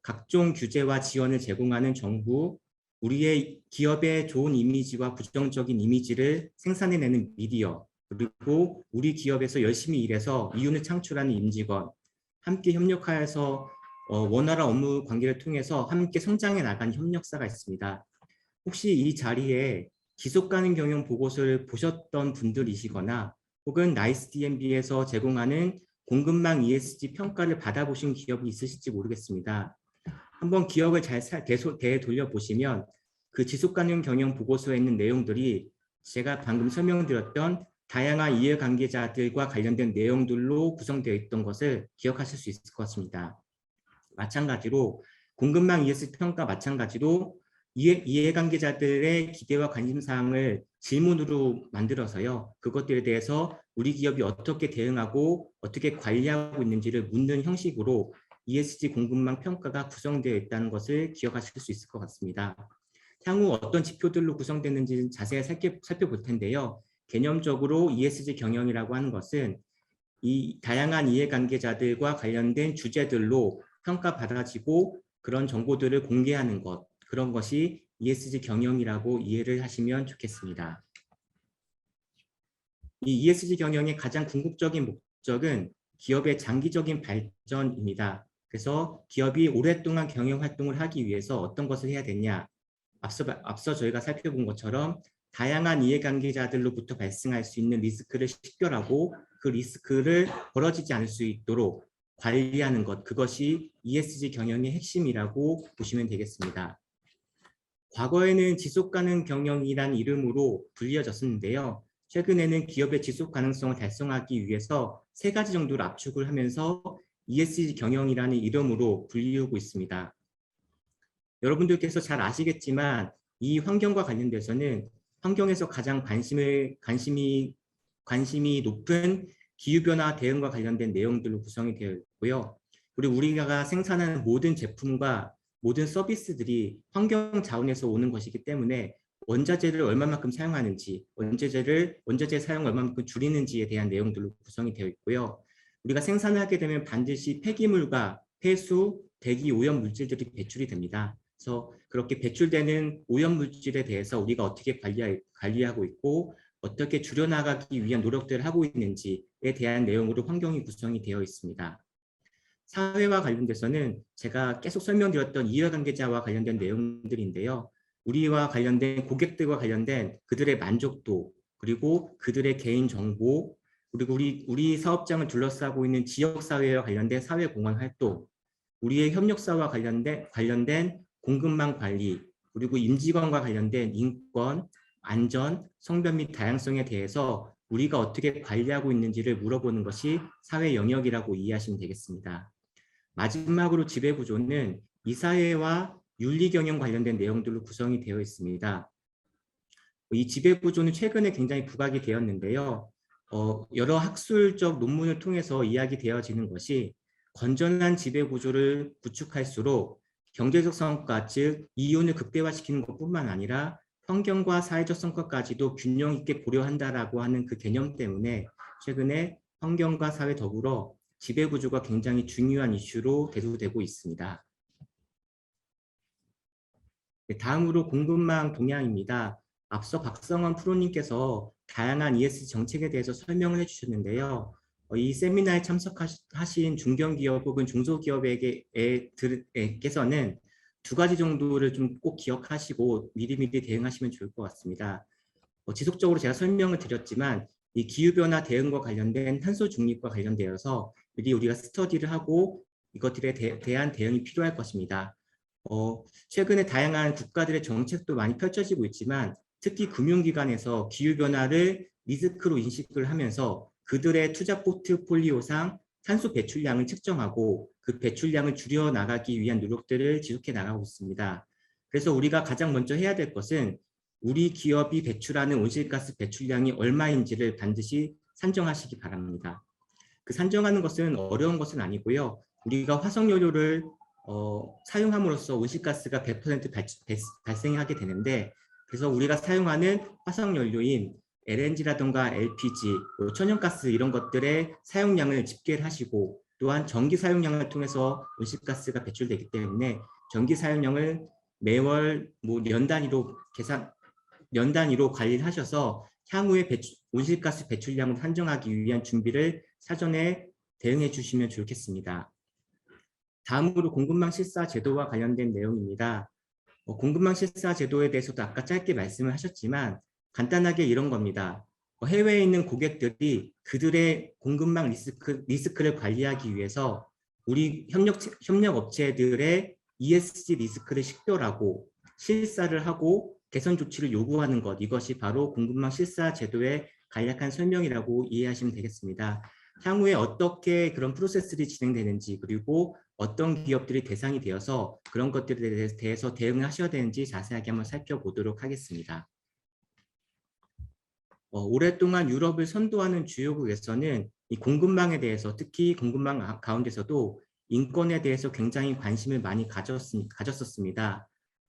각종 규제와 지원을 제공하는 정부, 우리의 기업의 좋은 이미지와 부정적인 이미지를 생산해내는 미디어, 그리고 우리 기업에서 열심히 일해서 이윤을 창출하는 임직원, 함께 협력하여서 원활한 업무 관계를 통해서 함께 성장해 나간 협력사가 있습니다. 혹시 이 자리에 지속 가능 경영 보고서를 보셨던 분들이시거나 혹은 나이스 DMB에서 제공하는 공급망 ESG 평가를 받아보신 기업이 있으실지 모르겠습니다. 한번 기억을 잘 되돌려보시면 그 지속 가능 경영 보고서에 있는 내용들이 제가 방금 설명드렸던 다양한 이해관계자들과 관련된 내용들로 구성되어 있던 것을 기억하실 수 있을 것 같습니다. 마찬가지로 공급망 ESG 평가 마찬가지로 이해관계자들의 기대와 관심사항을 질문으로 만들어서요. 그것들에 대해서 우리 기업이 어떻게 대응하고 어떻게 관리하고 있는지를 묻는 형식으로 ESG 공급망 평가가 구성되어 있다는 것을 기억하실 수 있을 것 같습니다. 향후 어떤 지표들로 구성되는지 자세히 살펴볼 텐데요. 개념적으로 ESG 경영이라고 하는 것은 이 다양한 이해관계자들과 관련된 주제들로 평가받아지고 그런 정보들을 공개하는 것, 그런 것이 ESG 경영이라고 이해를 하시면 좋겠습니다. 이 ESG 경영의 가장 궁극적인 목적은 기업의 장기적인 발전입니다. 그래서 기업이 오랫동안 경영 활동을 하기 위해서 어떤 것을 해야 되냐? 앞서 저희가 살펴본 것처럼 다양한 이해관계자들로부터 발생할 수 있는 리스크를 식별하고 그 리스크를 벌어지지 않을 수 있도록 관리하는 것, 그것이 ESG 경영의 핵심이라고 보시면 되겠습니다. 과거에는 지속가능 경영이라는 이름으로 불리어졌었는데요. 최근에는 기업의 지속 가능성을 달성하기 위해서 3가지 정도를 압축을 하면서 ESG 경영이라는 이름으로 불리우고 있습니다. 여러분들께서 잘 아시겠지만 이 환경과 관련돼서는 환경에서 가장 관심이 높은 기후변화 대응과 관련된 내용들로 구성이 되어 있고요. 그리고 우리가 생산하는 모든 제품과 모든 서비스들이 환경 자원에서 오는 것이기 때문에 원자재를 얼마만큼 사용하는지, 원자재 사용을 얼마만큼 줄이는지에 대한 내용들로 구성이 되어 있고요. 우리가 생산을 하게 되면 반드시 폐기물과 폐수, 대기 오염 물질들이 배출이 됩니다. 그래서 그렇게 배출되는 오염 물질에 대해서 우리가 어떻게 관리하고 있고 어떻게 줄여나가기 위한 노력들을 하고 있는지에 대한 내용으로 환경이 구성이 되어 있습니다. 사회와 관련돼서는 제가 계속 설명드렸던 이해관계자와 관련된 내용들인데요. 우리와 관련된 고객들과 관련된 그들의 만족도, 그리고 그들의 개인정보, 그리고 우리 사업장을 둘러싸고 있는 지역사회와 관련된 사회공헌 활동, 우리의 협력사와 관련된 공급망 관리, 그리고 임직원과 관련된 인권, 안전, 성별 및 다양성에 대해서 우리가 어떻게 관리하고 있는지를 물어보는 것이 사회 영역이라고 이해하시면 되겠습니다. 마지막으로 지배구조는 이사회와 윤리경영 관련된 내용들로 구성이 되어 있습니다. 이 지배구조는 최근에 굉장히 부각이 되었는데요. 여러 학술적 논문을 통해서 이야기되어지는 것이 건전한 지배구조를 구축할수록 경제적 성과, 즉 이윤을 극대화시키는 것뿐만 아니라 환경과 사회적 성과까지도 균형 있게 보려 한다라고 하는 그 개념 때문에 최근에 환경과 사회 더불어 지배구조가 굉장히 중요한 이슈로 대두되고 있습니다. 다음으로 공급망 동향입니다. 앞서 박성원 프로님께서 다양한 ESG 정책에 대해서 설명을 해주셨는데요. 이 세미나에 참석하신 중견기업 혹은 중소기업에게서는 2가지 정도를 좀 꼭 기억하시고 미리미리 대응하시면 좋을 것 같습니다. 지속적으로 제가 설명을 드렸지만 이 기후변화 대응과 관련된 탄소 중립과 관련되어서 미리 우리가 스터디를 하고 이것들에 대한 대응이 필요할 것입니다. 최근에 다양한 국가들의 정책도 많이 펼쳐지고 있지만 특히 금융기관에서 기후변화를 리스크로 인식을 하면서 그들의 투자 포트폴리오상 탄소 배출량을 측정하고 그 배출량을 줄여나가기 위한 노력들을 지속해 나가고 있습니다. 그래서 우리가 가장 먼저 해야 될 것은 우리 기업이 배출하는 온실가스 배출량이 얼마인지를 반드시 산정하시기 바랍니다. 그 산정하는 것은 어려운 것은 아니고요. 우리가 화석연료를 사용함으로써 온실가스가 100% 발생하게 되는데 그래서 우리가 사용하는 화석연료인 LNG라든가 LPG, 천연가스 이런 것들의 사용량을 집계를 하시고 또한 전기 사용량을 통해서 온실가스가 배출되기 때문에 전기 사용량을 매월 년 단위로 관리를 하셔서 향후에 온실가스 배출량을 산정하기 위한 준비를 사전에 대응해 주시면 좋겠습니다. 다음으로 공급망 실사 제도와 관련된 내용입니다. 공급망 실사 제도에 대해서도 아까 짧게 말씀을 하셨지만 간단하게 이런 겁니다. 해외에 있는 고객들이 그들의 공급망 리스크를 관리하기 위해서 우리 협력 업체들의 ESG 리스크를 식별하고 실사를 하고 개선 조치를 요구하는 것, 이것이 바로 공급망 실사 제도의 간략한 설명이라고 이해하시면 되겠습니다. 향후에 어떻게 그런 프로세스들이 진행되는지, 그리고 어떤 기업들이 대상이 되어서 그런 것들에 대해서 대응을 하셔야 되는지 자세하게 한번 살펴보도록 하겠습니다. 오랫동안 유럽을 선도하는 주요국에서는 이 공급망에 대해서, 특히 공급망 가운데서도 인권에 대해서 굉장히 관심을 많이 가졌었습니다.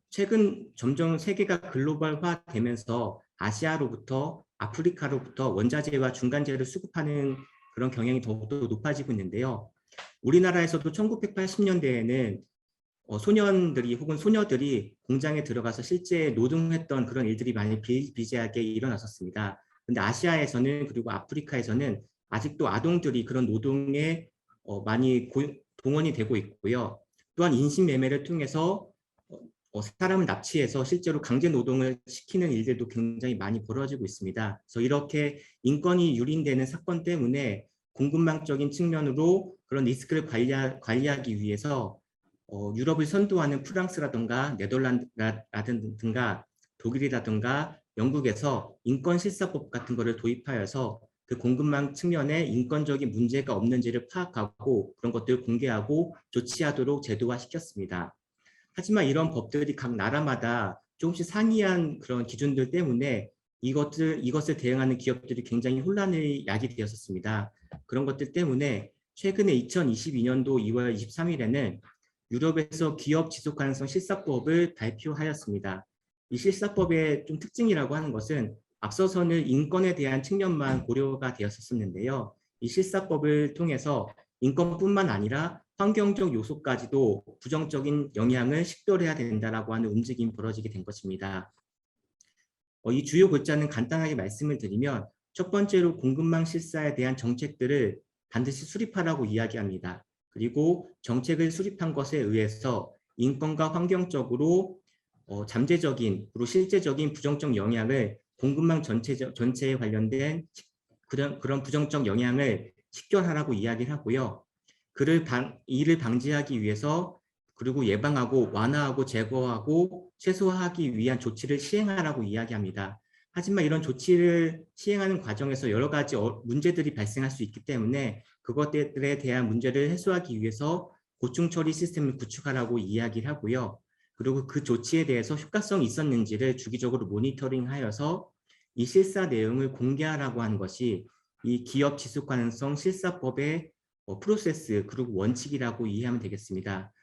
최근 점점 세계가 글로벌화되면서 아시아로부터 아프리카로부터 원자재와 중간재를 수급하는 그런 경향이 더욱더 높아지고 있는데요. 우리나라에서도 1980년대에는 소년들이 혹은 소녀들이 공장에 들어가서 실제 노동했던 그런 일들이 많이 비일비재하게 일어났었습니다. 그런데 아시아에서는, 그리고 아프리카에서는 아직도 아동들이 그런 노동에 많이 동원이 되고 있고요. 또한 인신매매를 통해서 사람을 납치해서 실제로 강제 노동을 시키는 일들도 굉장히 많이 벌어지고 있습니다. 그래서 이렇게 인권이 유린되는 사건 때문에 공급망적인 측면으로 그런 리스크를 관리하기 위해서 유럽을 선도하는 프랑스라든가 네덜란드라든가 독일이라든가 영국에서 인권실사법 같은 것을 도입하여서 그 공급망 측면에 인권적인 문제가 없는지를 파악하고 그런 것들을 공개하고 조치하도록 제도화시켰습니다. 하지만 이런 법들이 각 나라마다 조금씩 상이한 그런 기준들 때문에 이것을 대응하는 기업들이 굉장히 혼란을 야기게 되었습니다. 그런 것들 때문에 최근에 2022년도 2월 23일에는 유럽에서 기업 지속가능성 실사법을 발표하였습니다. 이 실사법의 좀 특징이라고 하는 것은 앞서서는 인권에 대한 측면만 고려가 되었었는데요. 이 실사법을 통해서 인권뿐만 아니라 환경적 요소까지도 부정적인 영향을 식별해야 된다라고 하는 움직임이 벌어지게 된 것입니다. 이 주요 골자는 간단하게 말씀을 드리면 첫 번째로 공급망 실사에 대한 정책들을 반드시 수립하라고 이야기합니다. 그리고 정책을 수립한 것에 의해서 인권과 환경적으로 잠재적인 그리고 실제적인 부정적 영향을 공급망 전체에 관련된 그런 부정적 영향을 식별하라고 이야기를 하고요. 이를 방지하기 위해서 그리고 예방하고 완화하고 제거하고 최소화하기 위한 조치를 시행하라고 이야기합니다. 하지만 이런 조치를 시행하는 과정에서 여러 가지 문제들이 발생할 수 있기 때문에 그것들에 대한 문제를 해소하기 위해서 고충 처리 시스템을 구축하라고 이야기를 하고요. 그리고 그 조치에 대해서 효과성이 있었는지를 주기적으로 모니터링하여서 이 실사 내용을 공개하라고 하는 것이 이 기업 지속 가능성 실사법의 프로세스 그리고 원칙이라고 이해하면 되겠습니다.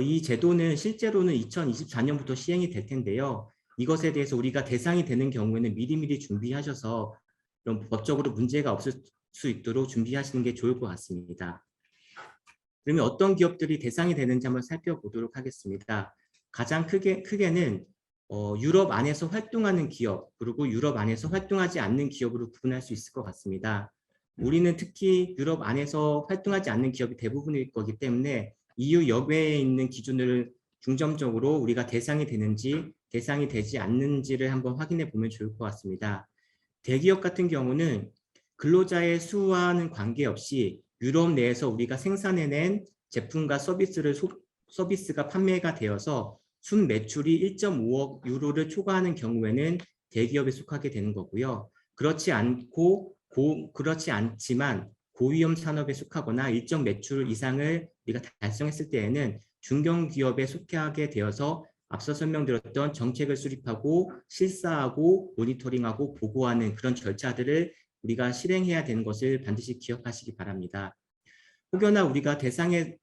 이 제도는 실제로는 2024년부터 시행이 될 텐데요. 이것에 대해서 우리가 대상이 되는 경우에는 미리미리 준비하셔서 그런 법적으로 문제가 없을 수 있도록 준비하시는 게 좋을 것 같습니다. 그러면 어떤 기업들이 대상이 되는지 한번 살펴보도록 하겠습니다. 가장 크게는 유럽 안에서 활동하는 기업 그리고 유럽 안에서 활동하지 않는 기업으로 구분할 수 있을 것 같습니다. 우리는 특히 유럽 안에서 활동하지 않는 기업이 대부분일 거기 때문에 EU 여외에 있는 기준을 중점적으로 우리가 대상이 되는지 대상이 되지 않는지를 한번 확인해 보면 좋을 것 같습니다. 대기업 같은 경우는 근로자의 수와는 관계없이 유럽 내에서 우리가 생산해낸 제품과 서비스가 판매가 되어서 순 매출이 1.5억 유로를 초과하는 경우에는 대기업에 속하게 되는 거고요. 그렇지 않지만 고위험 산업에 속하거나 일정 매출 이상을 우리가 달성했을 때에는 중견기업에 속하게 되어서 앞서 설명드렸던 정책을 수립하고 실사하고 모니터링하고 보고하는 그런 절차들을 우리가 실행해야 되는 것을 반드시 기억하시기 바랍니다. 혹여나 우리가 대상에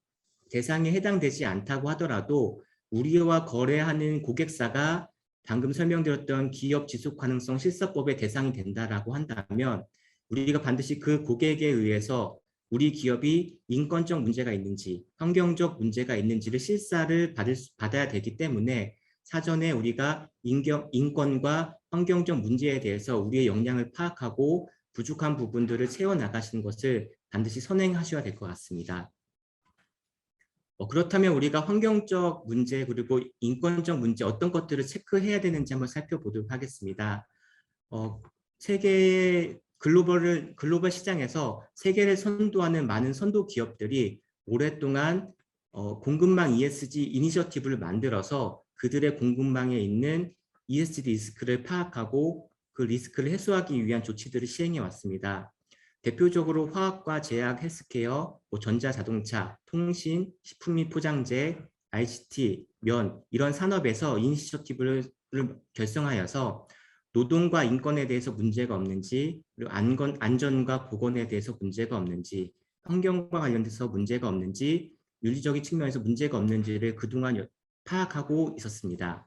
해당되지 않다고 하더라도 우리와 거래하는 고객사가 방금 설명드렸던 기업 지속 가능성 실사법의 대상이 된다라고 한다면 우리가 반드시 그 고객에 의해서 우리 기업이 인권적 문제가 있는지 환경적 문제가 있는지를 실사를 받아야 되기 때문에 사전에 우리가 인권과 환경적 문제에 대해서 우리의 역량을 파악하고 부족한 부분들을 채워나가시는 것을 반드시 선행하셔야 될 것 같습니다. 그렇다면 우리가 환경적 문제 그리고 인권적 문제 어떤 것들을 체크해야 되는지 한번 살펴보도록 하겠습니다. 세계의 글로벌 시장에서 세계를 선도하는 많은 선도 기업들이 오랫동안 공급망 ESG 이니셔티브를 만들어서 그들의 공급망에 있는 ESG 리스크를 파악하고 그 리스크를 해소하기 위한 조치들을 시행해 왔습니다. 대표적으로 화학과 제약, 헬스케어, 전자자동차, 통신, 식품 및 포장재, ICT, 면 이런 산업에서 이니셔티브를 결성하여서 노동과 인권에 대해서 문제가 없는지, 그리고 안전과 보건에 대해서 문제가 없는지, 환경과 관련돼서 문제가 없는지, 윤리적인 측면에서 문제가 없는지를 그동안 파악하고 있었습니다.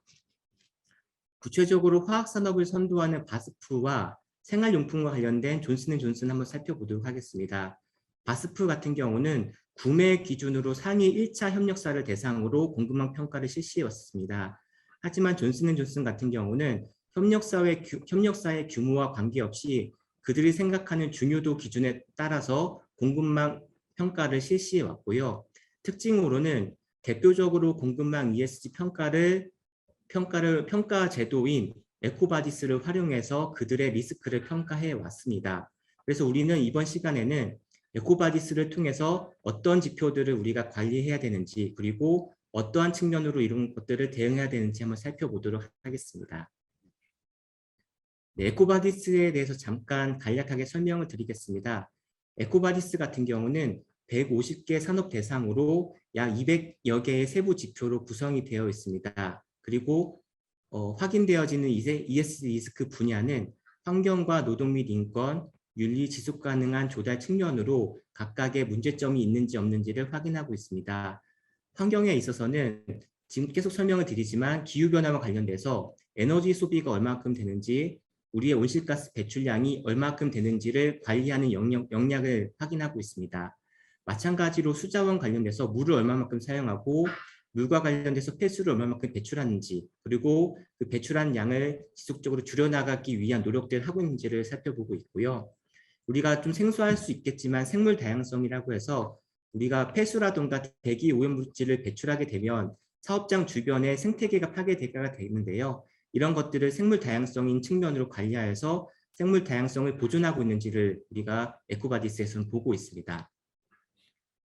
구체적으로 화학산업을 선도하는 바스프와 생활용품과 관련된 존슨앤존슨 한번 살펴보도록 하겠습니다. 바스프 같은 경우는 구매 기준으로 상위 1차 협력사를 대상으로 공급망 평가를 실시해 왔습니다. 하지만 존슨앤존슨 같은 경우는 협력사의 규모와 관계없이 그들이 생각하는 중요도 기준에 따라서 공급망 평가를 실시해 왔고요. 특징으로는 대표적으로 공급망 ESG 평가 제도인 에코바디스를 활용해서 그들의 리스크를 평가해 왔습니다. 그래서 우리는 이번 시간에는 에코바디스를 통해서 어떤 지표들을 우리가 관리해야 되는지 그리고 어떠한 측면으로 이런 것들을 대응해야 되는지 한번 살펴보도록 하겠습니다. 네, 에코바디스에 대해서 잠깐 간략하게 설명을 드리겠습니다. 에코바디스 같은 경우는 150개 산업 대상으로 약 200여 개의 세부 지표로 구성이 되어 있습니다. 그리고 확인되어지는 ESG 리스크 분야는 환경과 노동 및 인권, 윤리, 지속 가능한 조달 측면으로 각각의 문제점이 있는지 없는지를 확인하고 있습니다. 환경에 있어서는 지금 계속 설명을 드리지만 기후변화와 관련돼서 에너지 소비가 얼마큼 되는지, 우리의 온실가스 배출량이 얼마큼 되는지를 관리하는 역량을 확인하고 있습니다. 마찬가지로 수자원 관련돼서 물을 얼마만큼 사용하고 물과 관련돼서 폐수를 얼마만큼 배출하는지 그리고 그 배출한 양을 지속적으로 줄여나가기 위한 노력들을 하고 있는지를 살펴보고 있고요. 우리가 좀 생소할 수 있겠지만 생물 다양성이라고 해서 우리가 폐수라든가 대기 오염물질을 배출하게 되면 사업장 주변에 생태계가 파괴되게 되는데요. 이런 것들을 생물 다양성인 측면으로 관리하여서 생물 다양성을 보존하고 있는지를 우리가 에코바디스에서는 보고 있습니다.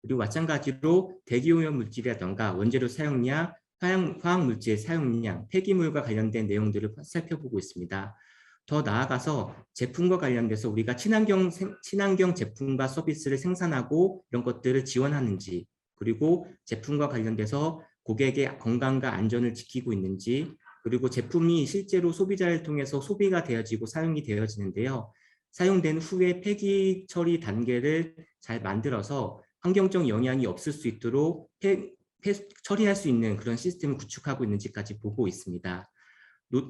그리고 마찬가지로 대기오염 물질이라든가 원재료 사용량, 화학물질 사용량, 폐기물과 관련된 내용들을 살펴보고 있습니다. 더 나아가서 제품과 관련돼서 우리가 친환경 제품과 서비스를 생산하고 이런 것들을 지원하는지, 그리고 제품과 관련돼서 고객의 건강과 안전을 지키고 있는지, 그리고 제품이 실제로 소비자를 통해서 소비가 되어지고 사용이 되어지는데요. 사용된 후에 폐기 처리 단계를 잘 만들어서 환경적 영향이 없을 수 있도록 처리할 수 있는 그런 시스템을 구축하고 있는지까지 보고 있습니다.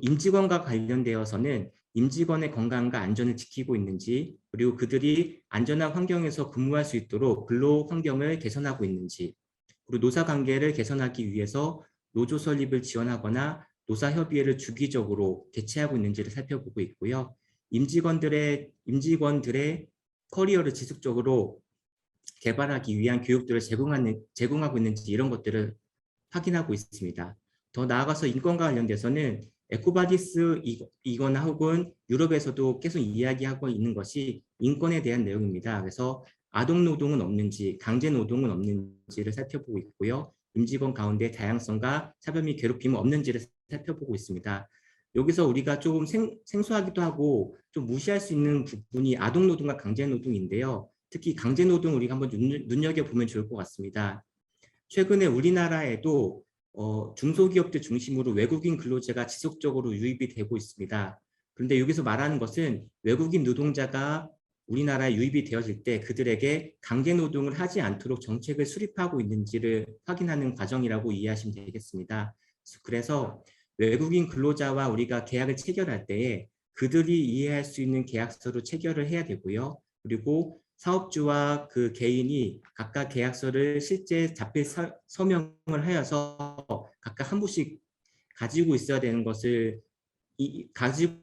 임직원과 관련되어서는 임직원의 건강과 안전을 지키고 있는지, 그리고 그들이 안전한 환경에서 근무할 수 있도록 근로 환경을 개선하고 있는지, 그리고 노사 관계를 개선하기 위해서 노조 설립을 지원하거나 노사협의회를 주기적으로 개최하고 있는지를 살펴보고 있고요. 임직원들의 커리어를 지속적으로 개발하기 위한 교육들을 제공하고 있는지 이런 것들을 확인하고 있습니다. 더 나아가서 인권과 관련돼서는 에코바디스이거나 혹은 유럽에서도 계속 이야기하고 있는 것이 인권에 대한 내용입니다. 그래서 아동노동은 없는지, 강제노동은 없는지를 살펴보고 있고요. 임직원 가운데 다양성과 차별 및 괴롭힘은 없는지를 살펴보고 있습니다. 여기서 우리가 조금 생소하기도 하고 좀 무시할 수 있는 부분이 아동노동과 강제노동인데요. 특히 강제노동 우리가 한번 눈여겨보면 좋을 것 같습니다. 최근에 우리나라에도 중소기업들 중심으로 외국인 근로자가 지속적으로 유입이 되고 있습니다. 그런데 여기서 말하는 것은 외국인 노동자가 우리나라에 유입이 되어질 때 그들에게 강제노동을 하지 않도록 정책을 수립하고 있는지를 확인하는 과정이라고 이해하시면 되겠습니다. 그래서 외국인 근로자와 우리가 계약을 체결할 때에 그들이 이해할 수 있는 계약서로 체결을 해야 되고요. 그리고 사업주와 그 개인이 각각 계약서를 실제 자필 서명을 하여서 각각 한 부씩 가지고 있어야 되는 것을 가지고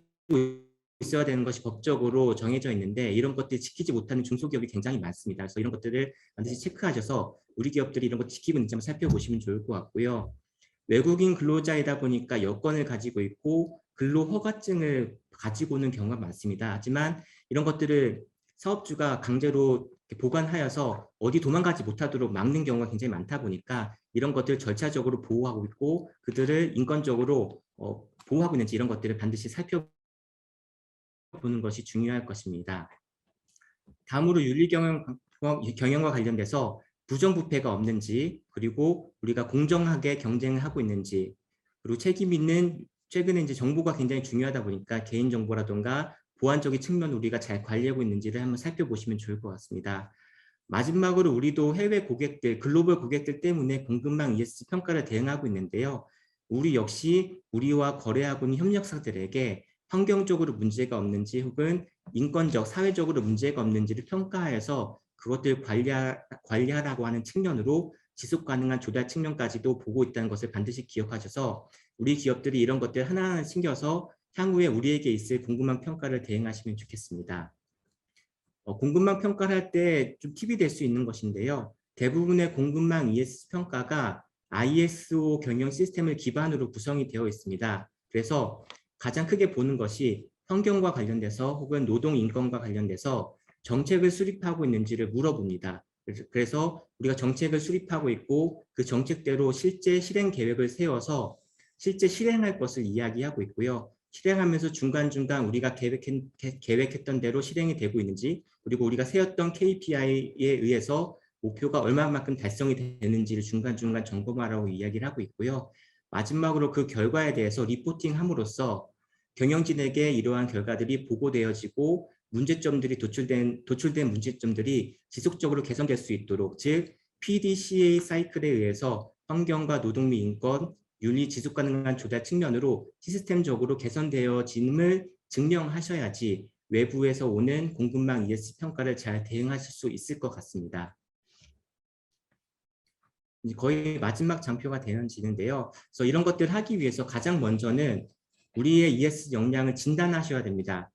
있어야 되는 것이 법적으로 정해져 있는데 이런 것들이 지키지 못하는 중소기업이 굉장히 많습니다. 그래서 이런 것들을 반드시 체크하셔서 우리 기업들이 이런 거 지키고 있는지 한번 살펴보시면 좋을 것 같고요. 외국인 근로자이다 보니까 여권을 가지고 있고 근로허가증을 가지고 오는 경우가 많습니다. 하지만 이런 것들을 사업주가 강제로 보관하여서 어디 도망가지 못하도록 막는 경우가 굉장히 많다 보니까 이런 것들을 절차적으로 보호하고 있고 그들을 인권적으로 보호하고 있는지 이런 것들을 반드시 살펴보는 것이 중요할 것입니다. 다음으로 경영과 관련돼서 부정부패가 없는지, 그리고 우리가 공정하게 경쟁을 하고 있는지, 그리고 책임 있는, 최근에 이제 정보가 굉장히 중요하다 보니까 개인정보라든가 보안적인 측면 우리가 잘 관리하고 있는지를 한번 살펴보시면 좋을 것 같습니다. 마지막으로 우리도 해외 고객들, 글로벌 고객들 때문에 공급망 ESG 평가를 대응하고 있는데요. 우리 역시 우리와 거래하고 있는 협력사들에게 환경적으로 문제가 없는지 혹은 인권적, 사회적으로 문제가 없는지를 평가해서 그것들 관리하라고 하는 측면으로 지속 가능한 조달 측면까지도 보고 있다는 것을 반드시 기억하셔서 우리 기업들이 이런 것들 하나하나 챙겨서 향후에 우리에게 있을 공급망 평가를 대응하시면 좋겠습니다. 공급망 평가를 할 때 좀 팁이 될 수 있는 것인데요. 대부분의 공급망 ESG 평가가 ISO 경영 시스템을 기반으로 구성이 되어 있습니다. 그래서 가장 크게 보는 것이 환경과 관련돼서 혹은 노동 인권과 관련돼서 정책을 수립하고 있는지를 물어봅니다. 그래서 우리가 정책을 수립하고 있고 그 정책대로 실제 실행 계획을 세워서 실제 실행할 것을 이야기하고 있고요. 실행하면서 중간중간 우리가 계획했던 대로 실행이 되고 있는지, 그리고 우리가 세웠던 KPI에 의해서 목표가 얼마만큼 달성이 되는지를 중간중간 점검하라고 이야기를 하고 있고요. 마지막으로 그 결과에 대해서 리포팅함으로써 경영진에게 이러한 결과들이 보고되어지고 문제점들이 도출된 문제점들이 지속적으로 개선될 수 있도록, 즉 PDCA 사이클에 의해서 환경과 노동 및 인권, 윤리 지속 가능한 조달 측면으로 시스템적으로 개선되어짐을 증명하셔야지 외부에서 오는 공급망 ESG 평가를 잘 대응하실 수 있을 것 같습니다. 거의 마지막 장표가 되는데요. 그래서 이런 것들을 하기 위해서 가장 먼저는 우리의 ESG 역량을 진단하셔야 됩니다.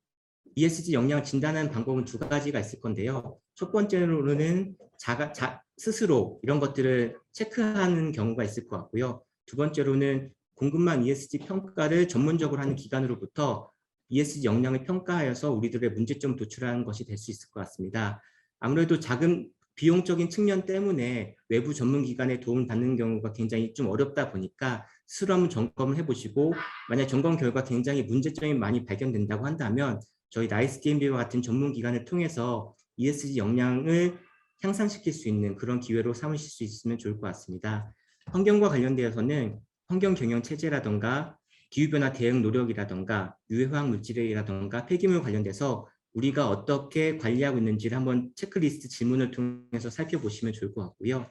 ESG 역량을 진단하는 방법은 두 가지가 있을 건데요. 첫 번째로는 스스로 이런 것들을 체크하는 경우가 있을 것 같고요. 두 번째로는 공급망 ESG 평가를 전문적으로 하는 기관으로부터 ESG 역량을 평가하여서 우리들의 문제점을 도출하는 것이 될 수 있을 것 같습니다. 아무래도 작은 비용적인 측면 때문에 외부 전문기관의 도움을 받는 경우가 굉장히 좀 어렵다 보니까 스스로 한번 점검을 해보시고, 만약 점검 결과 굉장히 문제점이 많이 발견된다고 한다면 저희 나이스DNB와 같은 전문기관을 통해서 ESG 역량을 향상시킬 수 있는 그런 기회로 삼으실 수 있으면 좋을 것 같습니다. 환경과 관련되어서는 환경 경영 체제라든가 기후변화 대응 노력이라든가 유해화학 물질이라든가 폐기물 관련돼서 우리가 어떻게 관리하고 있는지를 한번 체크리스트 질문을 통해서 살펴보시면 좋을 것 같고요.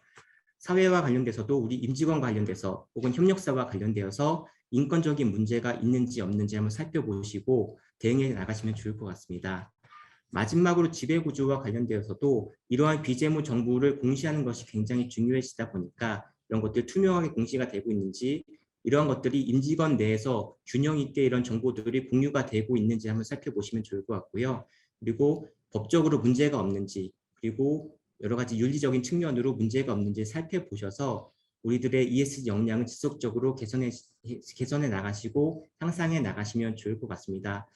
사회와 관련돼서도 우리 임직원 관련돼서 혹은 협력사와 관련되어서 인권적인 문제가 있는지 없는지 한번 살펴보시고 대응해 나가시면 좋을 것 같습니다. 마지막으로 지배구조와 관련되어서도 이러한 비재무 정보를 공시하는 것이 굉장히 중요해지다 보니까 이런 것들 투명하게 공시가 되고 있는지, 이러한 것들이 임직원 내에서 균형 있게 이런 정보들이 공유가 되고 있는지 한번 살펴보시면 좋을 것 같고요. 그리고 법적으로 문제가 없는지, 그리고 여러 가지 윤리적인 측면으로 문제가 없는지 살펴보셔서 우리들의 ESG 역량을 지속적으로 개선해 나가시고 향상해 나가시면 좋을 것 같습니다.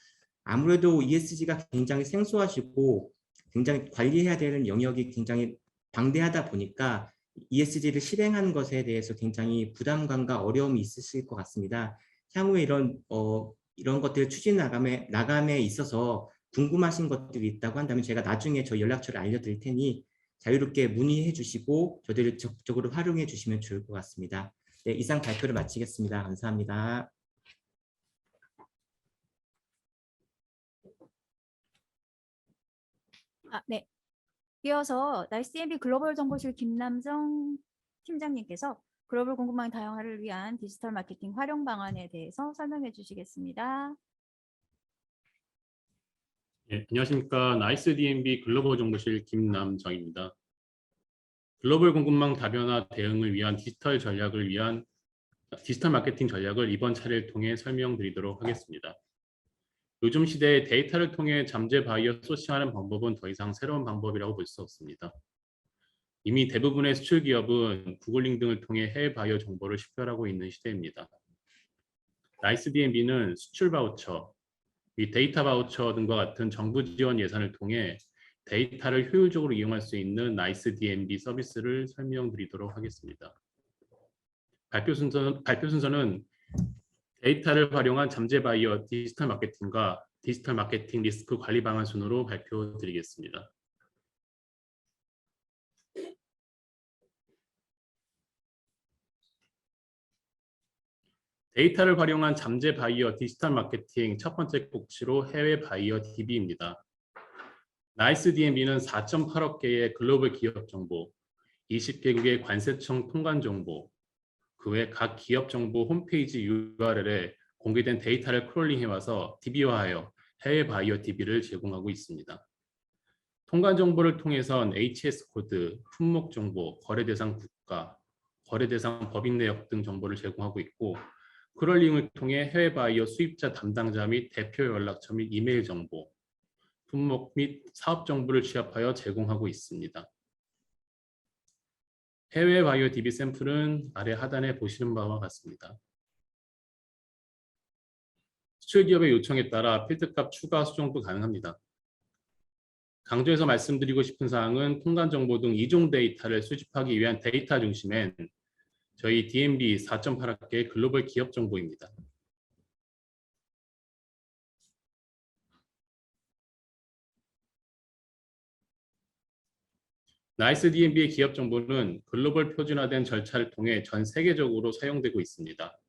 아무래도 ESG가 굉장히 생소하시고 굉장히 관리해야 되는 영역이 굉장히 방대하다 보니까 ESG를 실행하는 것에 대해서 굉장히 부담감과 어려움이 있으실 것 같습니다. 향후에 이런 것들을 추진 나감에 있어서 궁금하신 것들이 있다고 한다면 제가 나중에 저희 연락처를 알려드릴 테니 자유롭게 문의해 주시고 저희를 적극적으로 활용해 주시면 좋을 것 같습니다. 네, 이상 발표를 마치겠습니다. 감사합니다. 네. 이어서 나이스DNB 글로벌 정보실 김남정 팀장님께서 글로벌 공급망 다양화를 위한 디지털 마케팅 활용 방안에 대해서 설명해 주시겠습니다. 네, 안녕하십니까. 나이스DNB 글로벌 정보실 김남정입니다. 글로벌 공급망 다변화 대응을 위한 디지털 전략을 위한 디지털 마케팅 전략을 이번 차례를 통해 설명드리도록 하겠습니다. 요즘 시대에 데이터를 통해 잠재 바이어 소싱하는 방법은 더 이상 새로운 방법이라고 볼 수 없습니다. 이미 대부분의 수출 기업은 구글링 등을 통해 해외 바이어 정보를 식별하고 있는 시대입니다. 나이스 D&B는 수출 바우처, 및 데이터 바우처 등과 같은 정부 지원 예산을 통해 데이터를 효율적으로 이용할 수 있는 나이스 D&B 서비스를 설명드리도록 하겠습니다. 발표 순서는 데이터를 활용한 잠재 바이어 디지털 마케팅과 디지털 마케팅 리스크 관리 방안 순으로 발표드리겠습니다. 데이터를 활용한 잠재 바이어 디지털 마케팅 첫 번째 꼭지로 해외 바이어 DB입니다. 나이스 D&B는 4.8억 개의 글로벌 기업 정보, 20개국의 관세청 통관 정보, 그 외 각 기업 정보 홈페이지 URL에 공개된 데이터를 크롤링해와서 DB화하여 해외 바이어 DB를 제공하고 있습니다. 통관 정보를 통해선 HS 코드, 품목 정보, 거래 대상 국가, 거래 대상 법인 내역 등 정보를 제공하고 있고, 크롤링을 통해 해외 바이어 수입자 담당자 및 대표 연락처 및 이메일 정보, 품목 및 사업 정보를 취합하여 제공하고 있습니다. 해외 바이오 DB 샘플은 아래 하단에 보시는 바와 같습니다. 수출 기업의 요청에 따라 필드값 추가 수정도 가능합니다. 강조해서 말씀드리고 싶은 사항은 통관 정보 등 이종 데이터를 수집하기 위한 데이터 중심엔 저희 D&B 4.8학계의 글로벌 기업 정보입니다. 나이스 D&B의 기업 정보는 글로벌 표준화된 절차를 통해 전 세계적으로 사용되고 있습니다.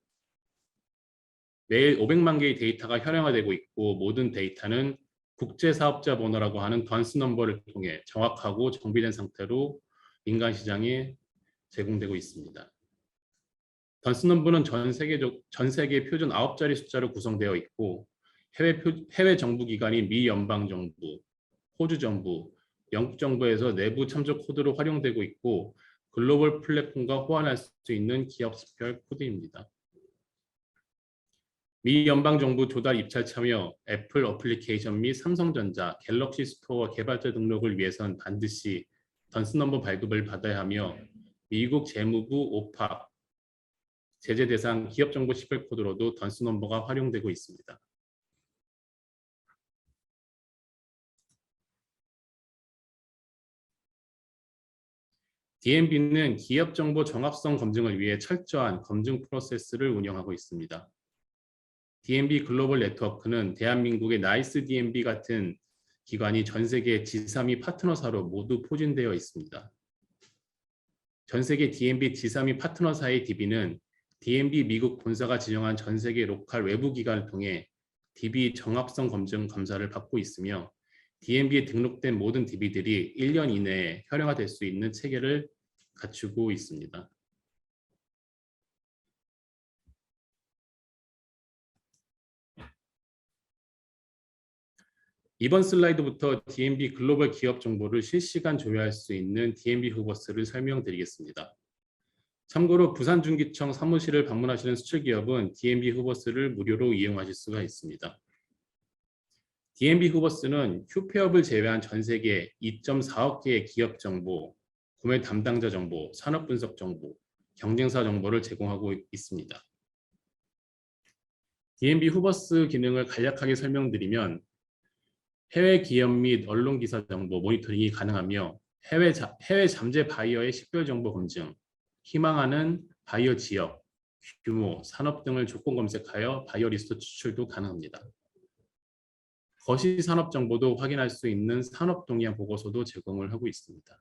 매일 500만 개의 데이터가 현황화되고 있고, 모든 데이터는 국제사업자 번호라고 하는 던스 넘버를 통해 정확하고 정비된 상태로 민간 시장에 제공되고 있습니다. 던스 넘버는 전 세계 표준 9자리 숫자로 구성되어 있고, 해외 정부 기관인 미 연방 정부, 호주 정부, 영국 정부에서 내부 참조 코드로 활용되고 있고, 글로벌 플랫폼과 호환할 수 있는 기업 스별 코드입니다. 미 연방 정부 조달 입찰 참여, 애플 어플리케이션 및 삼성전자, 갤럭시 스토어 개발자 등록을 위해선 반드시 던스 넘버 발급을 받아야 하며, 미국 재무부 오팍 제재 대상 기업 정보 식별 코드로도 던스 넘버가 활용되고 있습니다. D&B는 기업 정보 정합성 검증을 위해 철저한 검증 프로세스를 운영하고 있습니다. D&B 글로벌 네트워크는 대한민국의 나이스 D&B 같은 기관이 전 세계 지사 및 파트너사로 모두 포진되어 있습니다. 전 세계 D&B 지사 및 파트너사의 DB는 D&B 미국 본사가 지정한 전 세계 로컬 외부 기관을 통해 DB 정합성 검증 검사를 받고 있으며, D&B에 등록된 모든 DB들이 1년 이내에 현황화될 수 있는 체계를 갖추고 있습니다. 이번 슬라이드부터 D&B 글로벌 기업 정보를 실시간 조회할 수 있는 D&B 후버스를 설명드리겠습니다. 참고로 부산중기청 사무실을 방문하시는 수출기업은 D&B 후버스를 무료로 이용하실 수가 있습니다. D&B 후버스는 휴폐업을 제외한 전 세계 2.4억 개의 기업 정보, 구매 담당자 정보, 산업 분석 정보, 경쟁사 정보를 제공하고 있습니다. D&B 후버스 기능을 간략하게 설명드리면, 해외 기업 및 언론 기사 정보 모니터링이 가능하며, 해외 잠재 바이어의 식별 정보 검증, 희망하는 바이어 지역, 규모, 산업 등을 조건 검색하여 바이어 리스트 추출도 가능합니다. 거시 산업 정보도 확인할 수 있는 산업 동향 보고서도 제공을 하고 있습니다.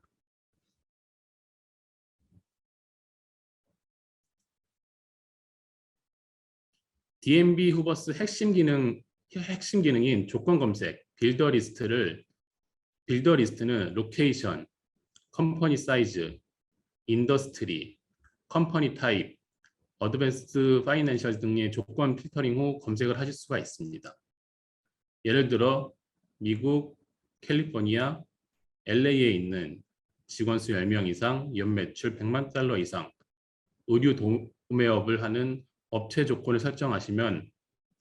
D&B 후버스 핵심 기능인 조건 검색, 빌더 리스트는 로케이션, 컴퍼니 사이즈, 인더스트리, 컴퍼니 타입, 어드밴스드 파이낸셜 등의 조건 필터링 후 검색을 하실 수가 있습니다. 예를 들어 미국, 캘리포니아, LA에 있는 직원 수 10명 이상, 연매출 $100만 이상, 구매업을 하는 업체 조건을 설정하시면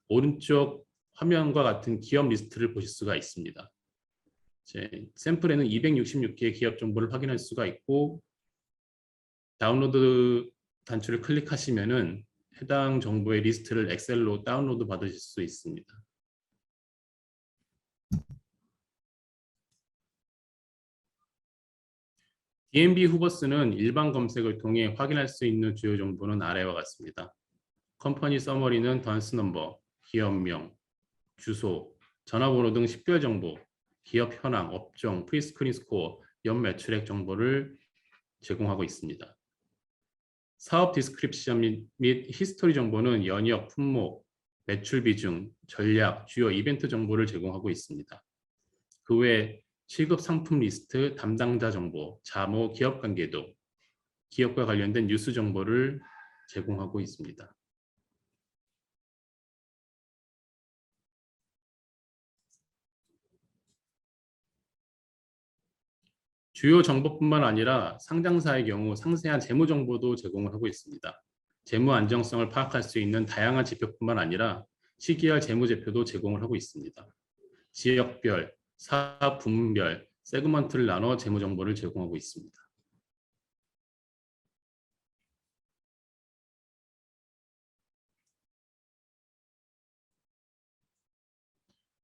오른쪽 화면과 같은 기업 리스트를 보실 수가 있습니다. 제 샘플에는 266개의 기업 정보를 확인할 수가 있고 다운로드 단추를 클릭하시면은 해당 정보의 리스트를 엑셀로 다운로드 받으실 수 있습니다. DMB 후보스는 일반 검색을 통해 확인할 수 있는 주요 정보는 아래와 같습니다. 컴퍼니 서머리는 던스 넘버, 기업명, 주소, 전화번호 등 식별 정보, 기업 현황, 업종, 프리스크린 스코어, 연 매출액 정보를 제공하고 있습니다. 사업 디스크립션 및 히스토리 정보는 연역, 품목, 매출 비중, 전략, 주요 이벤트 정보를 제공하고 있습니다. 그 외 시급 상품 리스트, 담당자 정보, 자모, 기업 관계도, 기업과 관련된 뉴스 정보를 제공하고 있습니다. 주요 정보뿐만 아니라 상장사의 경우 상세한 재무 정보도 제공을 하고 있습니다. 재무 안정성을 파악할 수 있는 다양한 지표뿐만 아니라 시기할 재무제표도 제공을 하고 있습니다. 지역별, 사업 부문별, 세그먼트를 나눠 재무 정보를 제공하고 있습니다.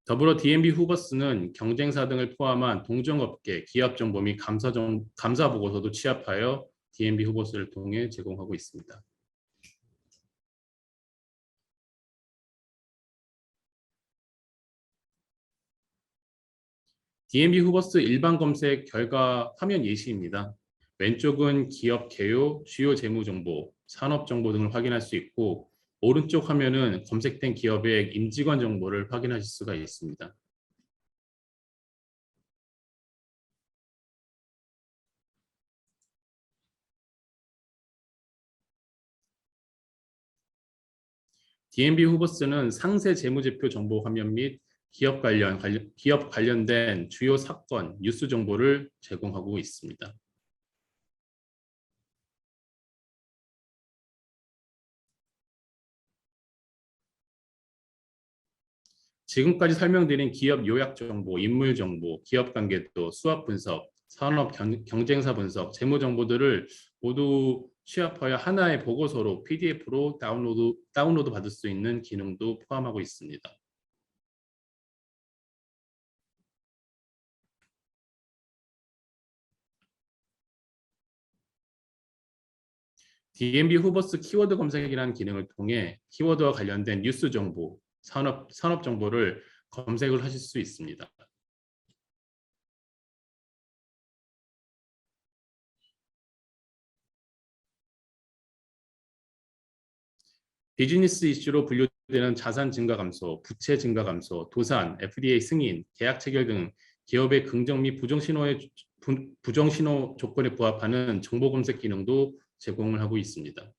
더불어 DMB 후버스는 경쟁사 등을 포함한 동종업계, 기업 정보 및 감사 보고서도 취합하여 DMB 후버스를 통해 제공하고 있습니다. DMB 후버스 일반 검색 결과 화면 예시입니다. 왼쪽은 기업 개요, 주요 재무 정보, 산업 정보 등을 확인할 수 있고 오른쪽 화면은 검색된 기업의 임직원 정보를 확인하실 수가 있습니다. DMB 후보스는 상세 재무제표 정보 화면 및 기업 관련된 주요 사건, 뉴스 정보를 제공하고 있습니다. 지금까지 설명드린 기업 요약 정보, 인물 정보, 기업 관계도, 수합 분석, 산업 경쟁사 분석, 재무 정보들을 모두 취합하여 하나의 보고서로 PDF로 다운로드 받을 수 있는 기능도 포함하고 있습니다. DMB 후버스 키워드 검색이라는 기능을 통해 키워드와 관련된 뉴스 정보, 산업 정보를 검색을 하실 수 있습니다. 비즈니스 이슈로 분류되는 자산 증가 감소, 부채 증가 감소, 도산, FDA 승인, 계약 체결 등 기업의 긍정 및 부정 신호 조건에 부합하는 정보 검색 기능도 제공을 하고 있습니다.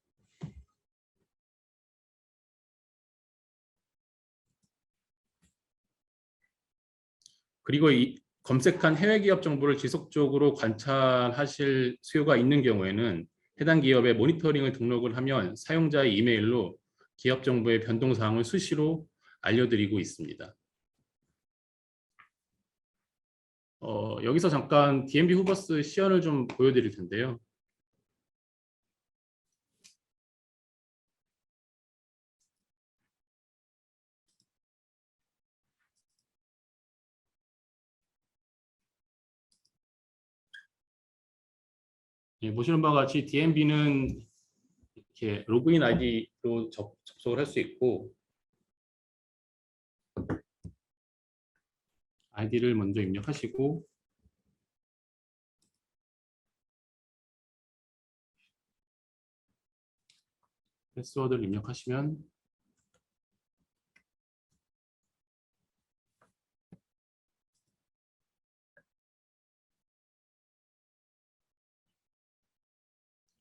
그리고 이 검색한 해외 기업 정보를 지속적으로 관찰하실 수요가 있는 경우에는 해당 기업의 모니터링을 등록을 하면 사용자의 이메일로 기업 정보의 변동 사항을 수시로 알려드리고 있습니다. 여기서 잠깐 DMB 후버스 시연을 좀 보여드릴 텐데요. 예, 보시는 바와 같이 DMB는 이렇게 로그인 아이디로 접속을 할 수 있고 아이디를 먼저 입력하시고 패스워드를 입력하시면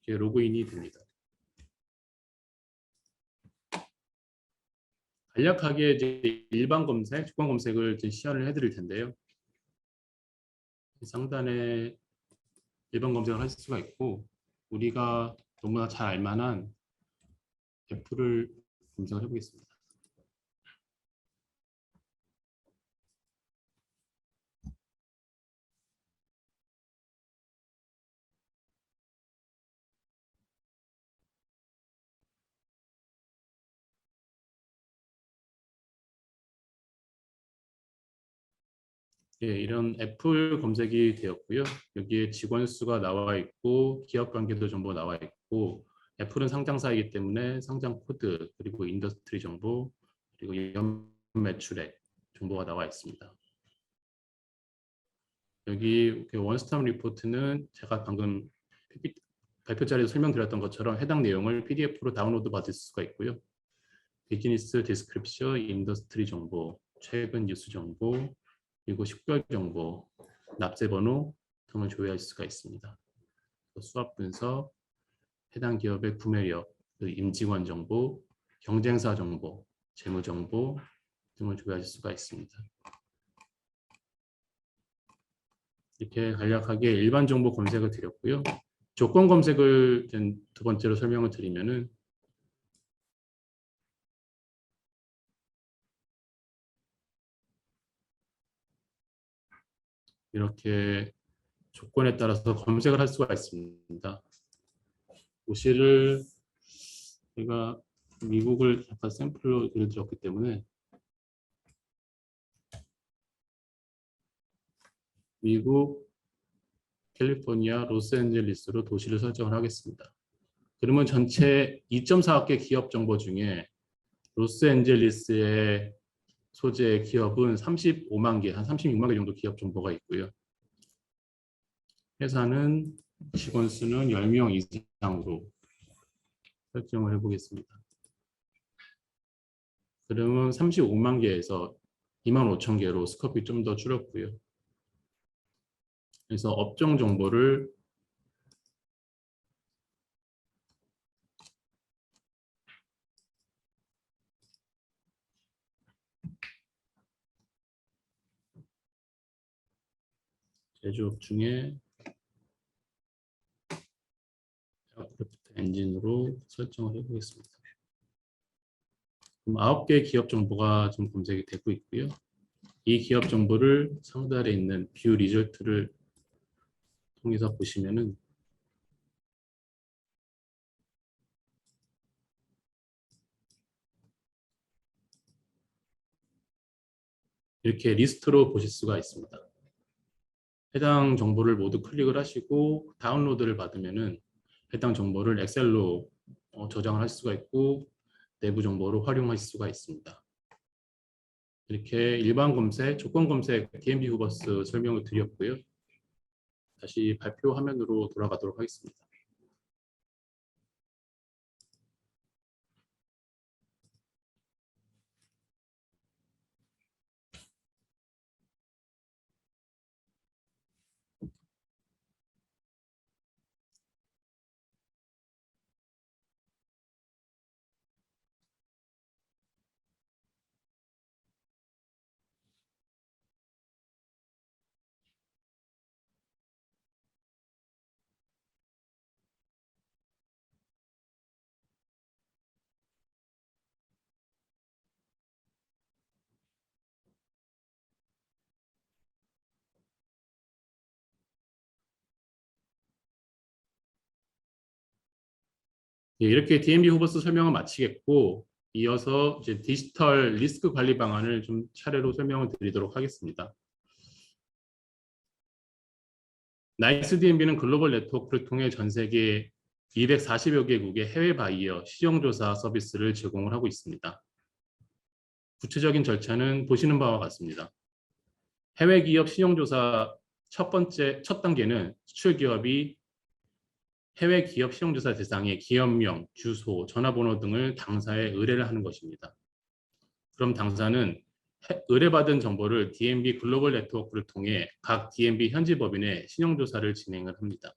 이제 로그인이 됩니다. 간략하게 이제 일반 검색, 주관 검색을 이제 시연을 해드릴 텐데요. 상단에 일반 검색을 하실 수가 있고 우리가 너무나 잘 알만한 애플을 검색을 해보겠습니다. 예, 이런 애플 검색이 되었고요. 여기에 직원 수가 나와 있고 기업 관계도 정보 나와 있고 애플은 상장사이기 때문에 상장 코드 그리고 인더스트리 정보 그리고 연 매출액 정보가 나와 있습니다. 여기 원스톱 리포트는 제가 방금 발표 자리에서 설명드렸던 것처럼 해당 내용을 PDF로 다운로드 받을 수가 있고요. 비즈니스 디스크립션, 인더스트리 정보, 최근 뉴스 정보, 그리고 식별 정보, 납세 번호 등을 조회할 수가 있습니다. 수합 분석, 해당 기업의 구매력, 임직원 정보, 경쟁사 정보, 재무 정보 등을 조회할 수가 있습니다. 이렇게 간략하게 일반 정보 검색을 드렸고요. 조건 검색을 두 번째로 설명을 드리면은 이렇게 조건에 따라서 검색을 할 수가 있습니다. 도시를 제가 미국을 약간 샘플로 예를 들었기 때문에 미국 캘리포니아 로스앤젤레스로 도시를 설정을 하겠습니다. 그러면 전체 2.4억 개 기업 정보 중에 로스앤젤레스의 소재 기업은 35만 개, 한 36만 개 정도 기업 정보가 있고요. 회사는 직원 수는 10명 이상으로 설정을 해보겠습니다. 그러면 35만 개에서 2만 5천 개로 스코프가 좀 더 줄었고요. 그래서 업종 정보를 제조업 중에 에어크래프트 엔진으로 설정을 해보겠습니다. 그럼 9개의 기업 정보가 좀 검색이 되고 있고요. 이 기업 정보를 상단에 있는 뷰 리절트를 통해서 보시면은 이렇게 리스트로 보실 수가 있습니다. 해당 정보를 모두 클릭을 하시고 다운로드를 받으면은 해당 정보를 엑셀로 저장을 할 수가 있고 내부 정보로 활용할 수가 있습니다. 이렇게 일반 검색, 조건 검색, DMB 후버스 설명을 드렸고요. 다시 발표 화면으로 돌아가도록 하겠습니다. 예, 이렇게 DMB 후버스 설명을 마치겠고 이어서 이제 디지털 리스크 관리 방안을 좀 차례로 설명을 드리도록 하겠습니다. 나이스 DMB는 글로벌 네트워크를 통해 전 세계 240여 개국의 해외 바이어 시정조사 서비스를 제공을 하고 있습니다. 구체적인 절차는 보시는 바와 같습니다. 해외 기업 시정조사 첫 단계는 수출 기업이 해외 기업 시정조사 대상의 기업명, 주소, 전화번호 등을 당사에 의뢰를 하는 것입니다. 그럼 당사는 의뢰받은 정보를 DMB 글로벌 네트워크를 통해 각 DMB 현지 법인의 신용조사를 진행을 합니다.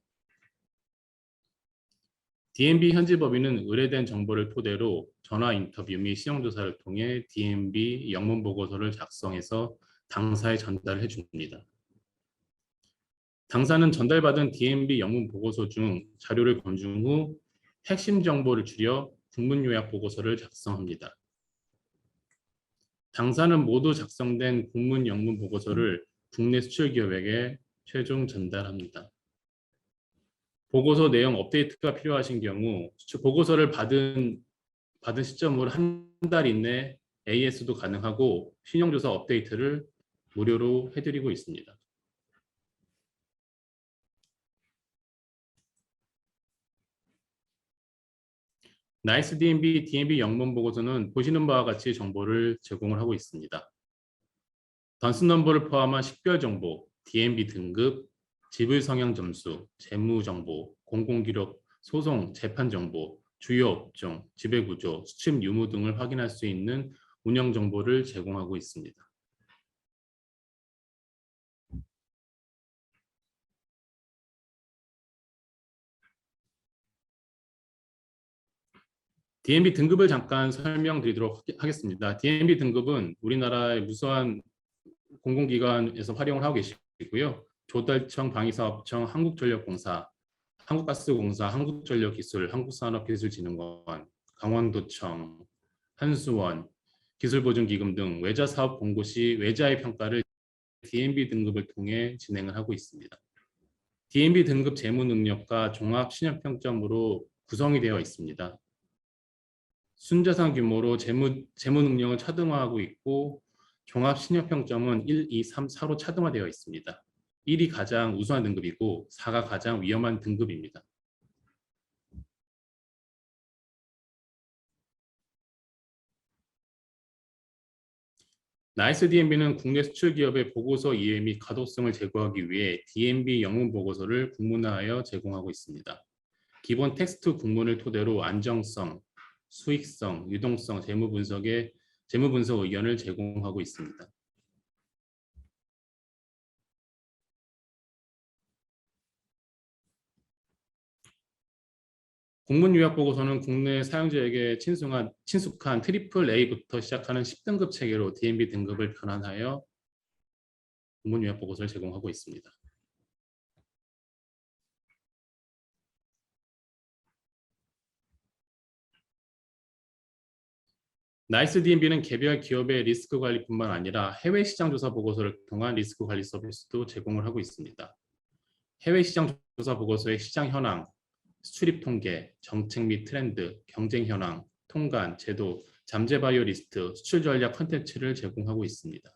DMB 현지 법인은 의뢰된 정보를 토대로 전화 인터뷰 및 신용조사를 통해 DMB 영문 보고서를 작성해서 당사에 전달해 줍니다. 당사는 전달받은 DMB 영문 보고서 중 자료를 검증 후 핵심 정보를 추려 국문 요약 보고서를 작성합니다. 당사는 모두 작성된 국문 영문 보고서를 국내 수출 기업에게 최종 전달합니다. 보고서 내용 업데이트가 필요하신 경우 보고서를 받은 시점으로 한 달 이내 AS도 가능하고 신용조사 업데이트를 무료로 해드리고 있습니다. 나이스 D&B 영문 보고서는 보시는 바와 같이 정보를 제공을 하고 있습니다. 던스 넘버를 포함한 식별 정보, D&B 등급, 지불 성향 점수, 재무 정보, 공공기록, 소송, 재판 정보, 주요 업종, 지배 구조, 수출 유무 등을 확인할 수 있는 운영 정보를 제공하고 있습니다. D&B 등급을 잠깐 설명드리도록 하겠습니다. D&B 등급은 우리나라의 무수한 공공기관에서 활용을 하고 계시고요. 조달청, 방위사업청, 한국전력공사, 한국가스공사, 한국전력기술, 한국산업기술진흥원, 강원도청, 한수원, 기술보증기금 등 외자사업 공고 시 외자의 평가를 D&B 등급을 통해 진행을 하고 있습니다. D&B 등급 재무 능력과 종합 신협평점으로 구성이 되어 있습니다. 순자산 규모로 재무 능력을 차등화하고 있고 종합 신협평점은 1, 2, 3, 4로 차등화되어 있습니다. 1이 가장 우수한 등급이고 4가 가장 위험한 등급입니다. 나이스 D&B는 국내 수출 기업의 보고서 이해 및 가독성을 제고하기 위해 D&B 영문 보고서를 국문화하여 제공하고 있습니다. 기본 텍스트 국문을 토대로 안정성, 수익성, 유동성, 재무 분석 의견을 제공하고 있습니다. 국문 요약 보고서는 국내 사용자에게 친숙한 트리플 A부터 시작하는 10등급 체계로 D&B 등급을 변환하여 국문 요약 보고서를 제공하고 있습니다. 나이스 D&B는 개별 기업의 리스크 관리뿐만 아니라 해외 시장 조사 보고서를 통한 리스크 관리 서비스도 제공을 하고 있습니다. 해외 시장 조사 보고서의 시장 현황, 수출입 통계, 정책 및 트렌드, 경쟁 현황, 통관, 제도, 잠재 바이오 리스트, 수출 전략 콘텐츠를 제공하고 있습니다.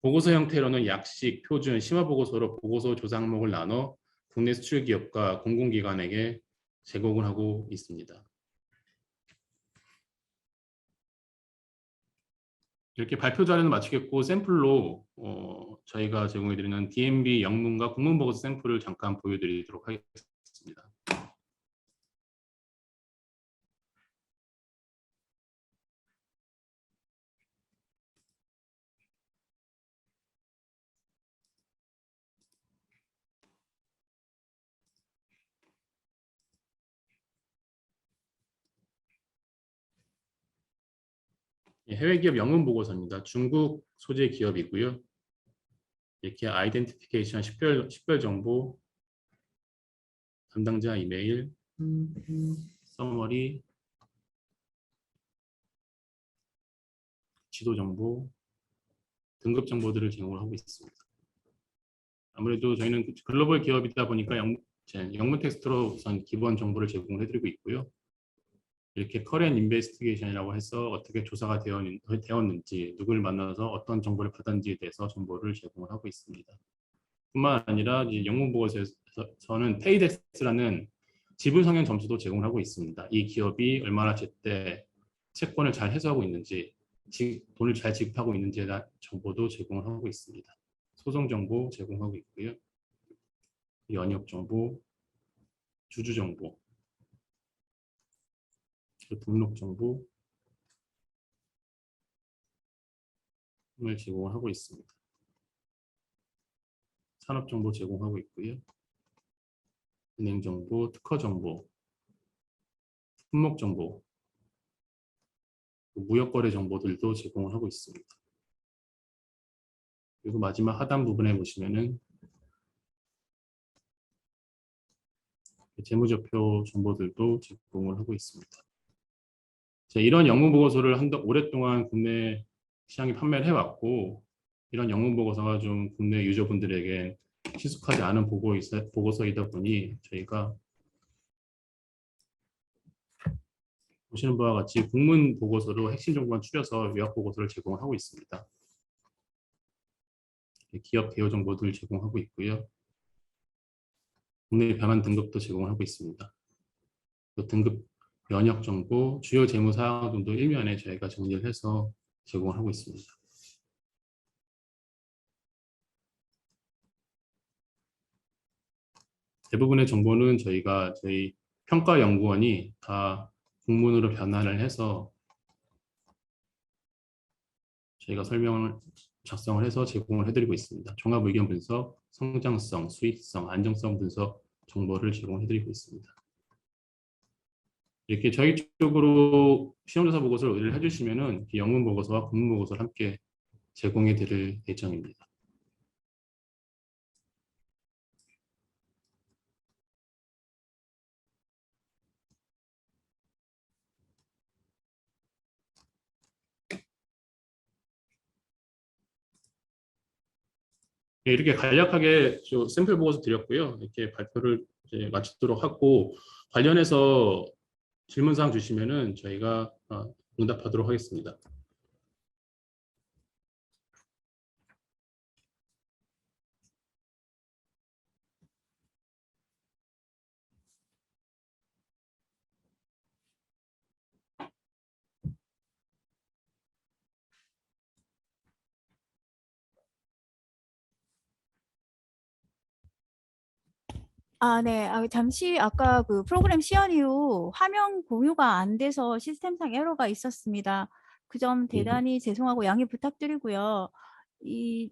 보고서 형태로는 약식, 표준, 심화 보고서로 보고서 조사 항목을 나눠 국내 수출 기업과 공공기관에게 제공을 하고 있습니다. 이렇게 발표 자료는 마치겠고 샘플로 저희가 제공해드리는 D&B 영문과 국문 보고서 샘플을 잠깐 보여드리도록 하겠습니다. 해외 기업 영문 보고서입니다. 중국 소재 기업이고요. 이렇게 아이덴티피케이션, 식별 정보, 담당자 이메일, 서머리, 지도 정보, 등급 정보들을 제공을 하고 있습니다. 아무래도 저희는 글로벌 기업이다 보니까 영문 텍스트로 우선 기본 정보를 제공을 해드리고 있고요. 이렇게 커리언 인베스티게이션이라고 해서 어떻게 조사가 되었는지, 누구를 만나서 어떤 정보를 받았는지에 대해서 정보를 제공을 하고 있습니다. 뿐만 아니라 이제 영문 보고서에서는 페이덱스라는 지불 성향 점수도 제공하고 있습니다. 이 기업이 얼마나 제때 채권을 잘 해소하고 있는지, 돈을 잘 지급하고 있는지에 대한 정보도 제공을 하고 있습니다. 소송 정보 제공하고 있고요. 연역 정보, 주주 정보, 등록 정보를 제공을 하고 있습니다. 산업 정보 제공하고 있고요. 은행 정보, 특허 정보, 품목 정보, 무역 거래 정보들도 제공을 하고 있습니다. 그리고 마지막 하단 부분에 보시면은 재무제표 정보들도 제공을 하고 있습니다. 이런 영문 보고서를 오랫동안 국내 시장에 판매를 해왔고 이런 영문 보고서가 좀 국내 유저분들에게 친숙하지 않은 보고서이다 보니 저희가 보시는 바와 같이 국문 보고서로 핵심 정보만 추려서 요약 보고서를 제공하고 있습니다. 기업 개요 정보들 제공하고 있고요. 국내 병한 등급도 제공하고 있습니다. 또 등급 면역 정보, 주요 재무 사항 등도 일면에 저희가 정리를 해서 제공을 하고 있습니다. 대부분의 정보는 저희 평가연구원이 다 국문으로 변환을 해서 저희가 작성을 해서 제공을 해드리고 있습니다. 종합 의견 분석, 성장성, 수익성, 안정성 분석 정보를 제공해드리고 있습니다. 이렇게 저희 쪽으로 시험조사 보고서를 의뢰를 해주시면은 영문 보고서와 국문 보고서를 함께 제공해드릴 예정입니다. 이렇게 간략하게 샘플 보고서 드렸고요. 이렇게 발표를 이제 마치도록 하고 관련해서 질문사항 주시면은 저희가 응답하도록 하겠습니다. 네. 잠시 아까 그 프로그램 시연 이후 화면 공유가 안 돼서 시스템상 에러가 있었습니다. 그 점 대단히 죄송하고 양해 부탁드리고요.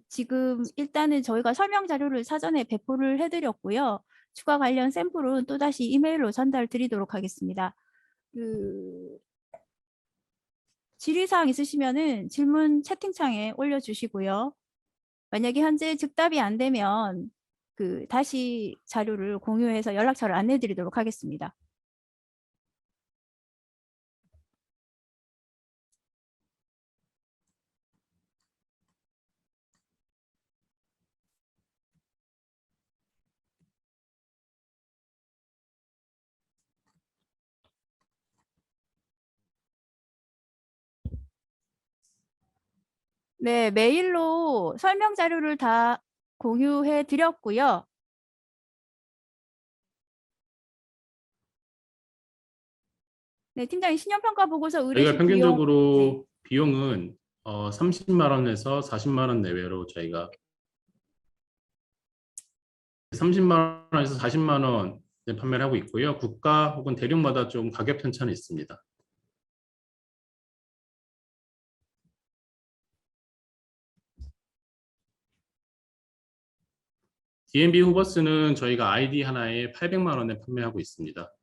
지금 일단은 저희가 설명 자료를 사전에 배포를 해드렸고요. 추가 관련 샘플은 또다시 이메일로 전달 드리도록 하겠습니다. 질의사항 있으시면은 질문 채팅창에 올려주시고요. 만약에 현재 즉답이 안 되면 다시 자료를 공유해서 연락처를 안내 드리도록 하겠습니다. 네, 메일로 설명 자료를 다 공유해 드렸고요. 네, 팀장님 신용평가 보고서 의뢰 시 저희가 비용. 평균적으로 비용은 30만 원에서 40만 원 내외로 저희가 30만 원에서 40만 원 판매를 하고 있고요. 국가 혹은 대륙마다 좀 가격 편차는 있습니다. DMB 후버스는 저희가 아이디 하나에 800만 원에 판매하고 있습니다.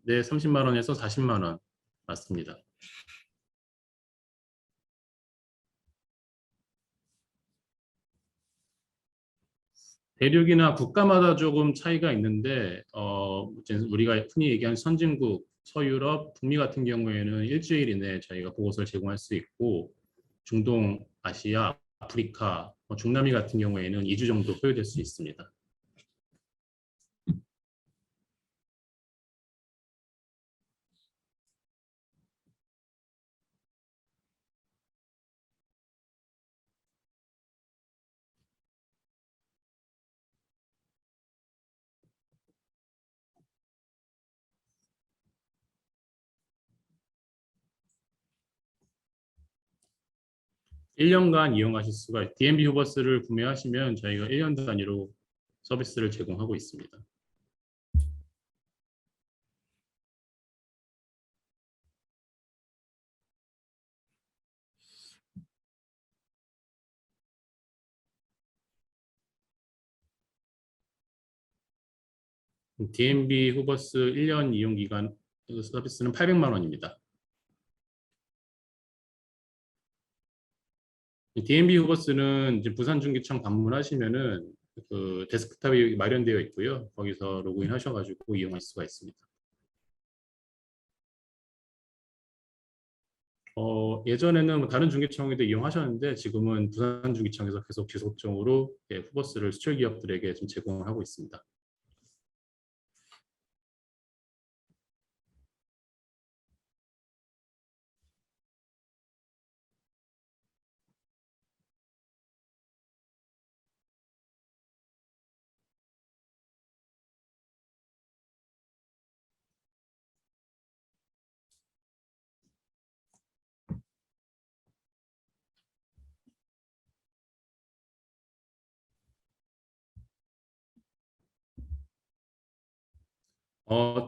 네, 30만 원에서 40만 원 맞습니다. 대륙이나 국가마다 조금 차이가 있는데 이제 우리가 흔히 얘기하는 선진국, 서유럽, 북미 같은 경우에는 일주일 이내에 저희가 보고서를 제공할 수 있고 중동, 아시아, 아프리카, 중남미 같은 경우에는 2주 정도 소요될 수 있습니다. (1년간) 이용하실 수가 DMB 후버스를 구매하시면 저희가 1년 단위로 서비스를 제공하고 있습니다. DMB 후버스 1년 이용 기간 서비스는 800만 원입니다. DMB 후보스는 이제 부산중기청 방문하시면은 그 데스크탑이 마련되어 있고요. 거기서 로그인 하셔가지고 이용할 수가 있습니다. 예전에는 뭐 다른 중기청에도 이용하셨는데 지금은 부산중기청에서 계속 지속적으로 후보스를 수출 기업들에게 좀 제공을 하고 있습니다.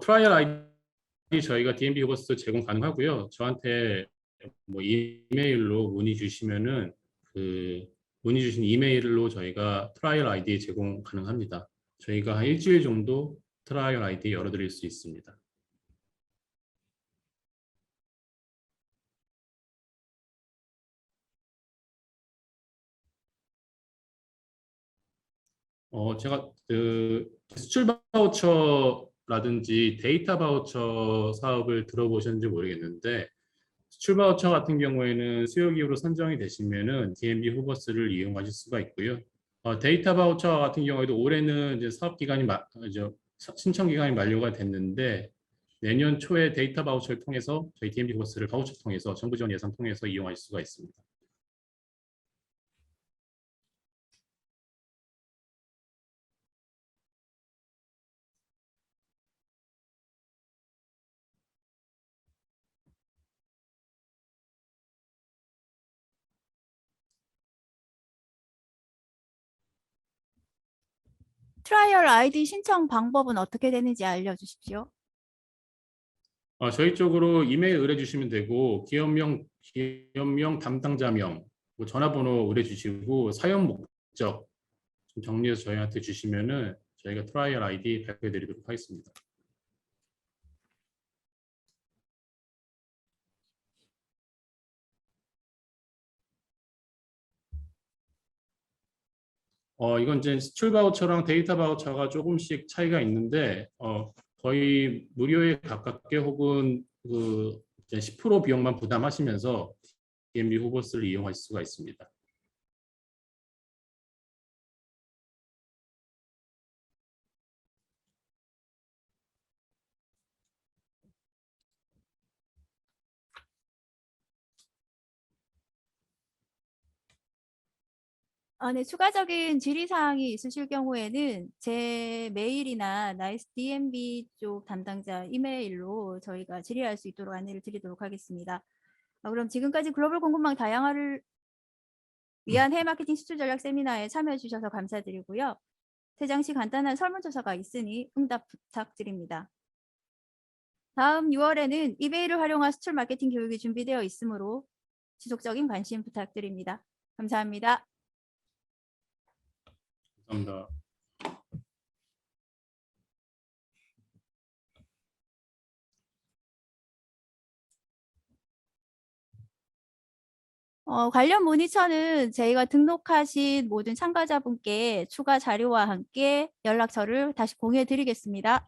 트라이얼 아이디 저희가 DMB 후보스 제공 가능하고요. 저한테 뭐 이메일로 문의 주시면은 그 문의 주신 이메일로 저희가 트라이얼 아이디 제공 가능합니다. 저희가 한 일주일 정도 트라이얼 아이디 열어드릴 수 있습니다. 제가 그 수출 바우처라든지 데이터 바우처 사업을 들어보셨는지 모르겠는데 수출 바우처 같은 경우에는 수요 기업으로 선정이 되시면은 DMB 후보스를 이용하실 수가 있고요. 데이터 바우처 같은 경우에도 올해는 이제 사업 기간이 신청 기간이 만료가 됐는데 내년 초에 데이터 바우처를 통해서 저희 DMB 후보스를 바우처 통해서 정부 지원 예산 통해서 이용하실 수가 있습니다. 트라이얼 아이디 신청 방법은 어떻게 되는지 알려주십시오. 저희 쪽으로 이메일 의뢰 주시면 되고 기업명 담당자명, 뭐 전화번호 의뢰 주시고 사용 목적 좀 정리해서 저희한테 주시면은 저희가 트라이얼 아이디 발표해 드리도록 하겠습니다. 이건 이제 수출 바우처랑 데이터 바우처가 조금씩 차이가 있는데 거의 무료에 가깝게 혹은 그 이제 10% 비용만 부담하시면서 DMB 후보스를 이용할 수가 있습니다. 네, 추가적인 질의사항이 있으실 경우에는 제 메일이나 나이스 DMB 쪽 담당자 이메일로 저희가 질의할 수 있도록 안내를 드리도록 하겠습니다. 그럼 지금까지 글로벌 공급망 다양화를 위한 해외 마케팅 수출 전략 세미나에 참여해 주셔서 감사드리고요. 퇴장 시 간단한 설문조사가 있으니 응답 부탁드립니다. 다음 6월에는 이베이를 활용한 수출 마케팅 교육이 준비되어 있으므로 지속적인 관심 부탁드립니다. 감사합니다. 감사합니다. 관련 모니터는 저희가 등록하신 모든 참가자분께 추가 자료와 함께 연락처를 다시 공유해 드리겠습니다.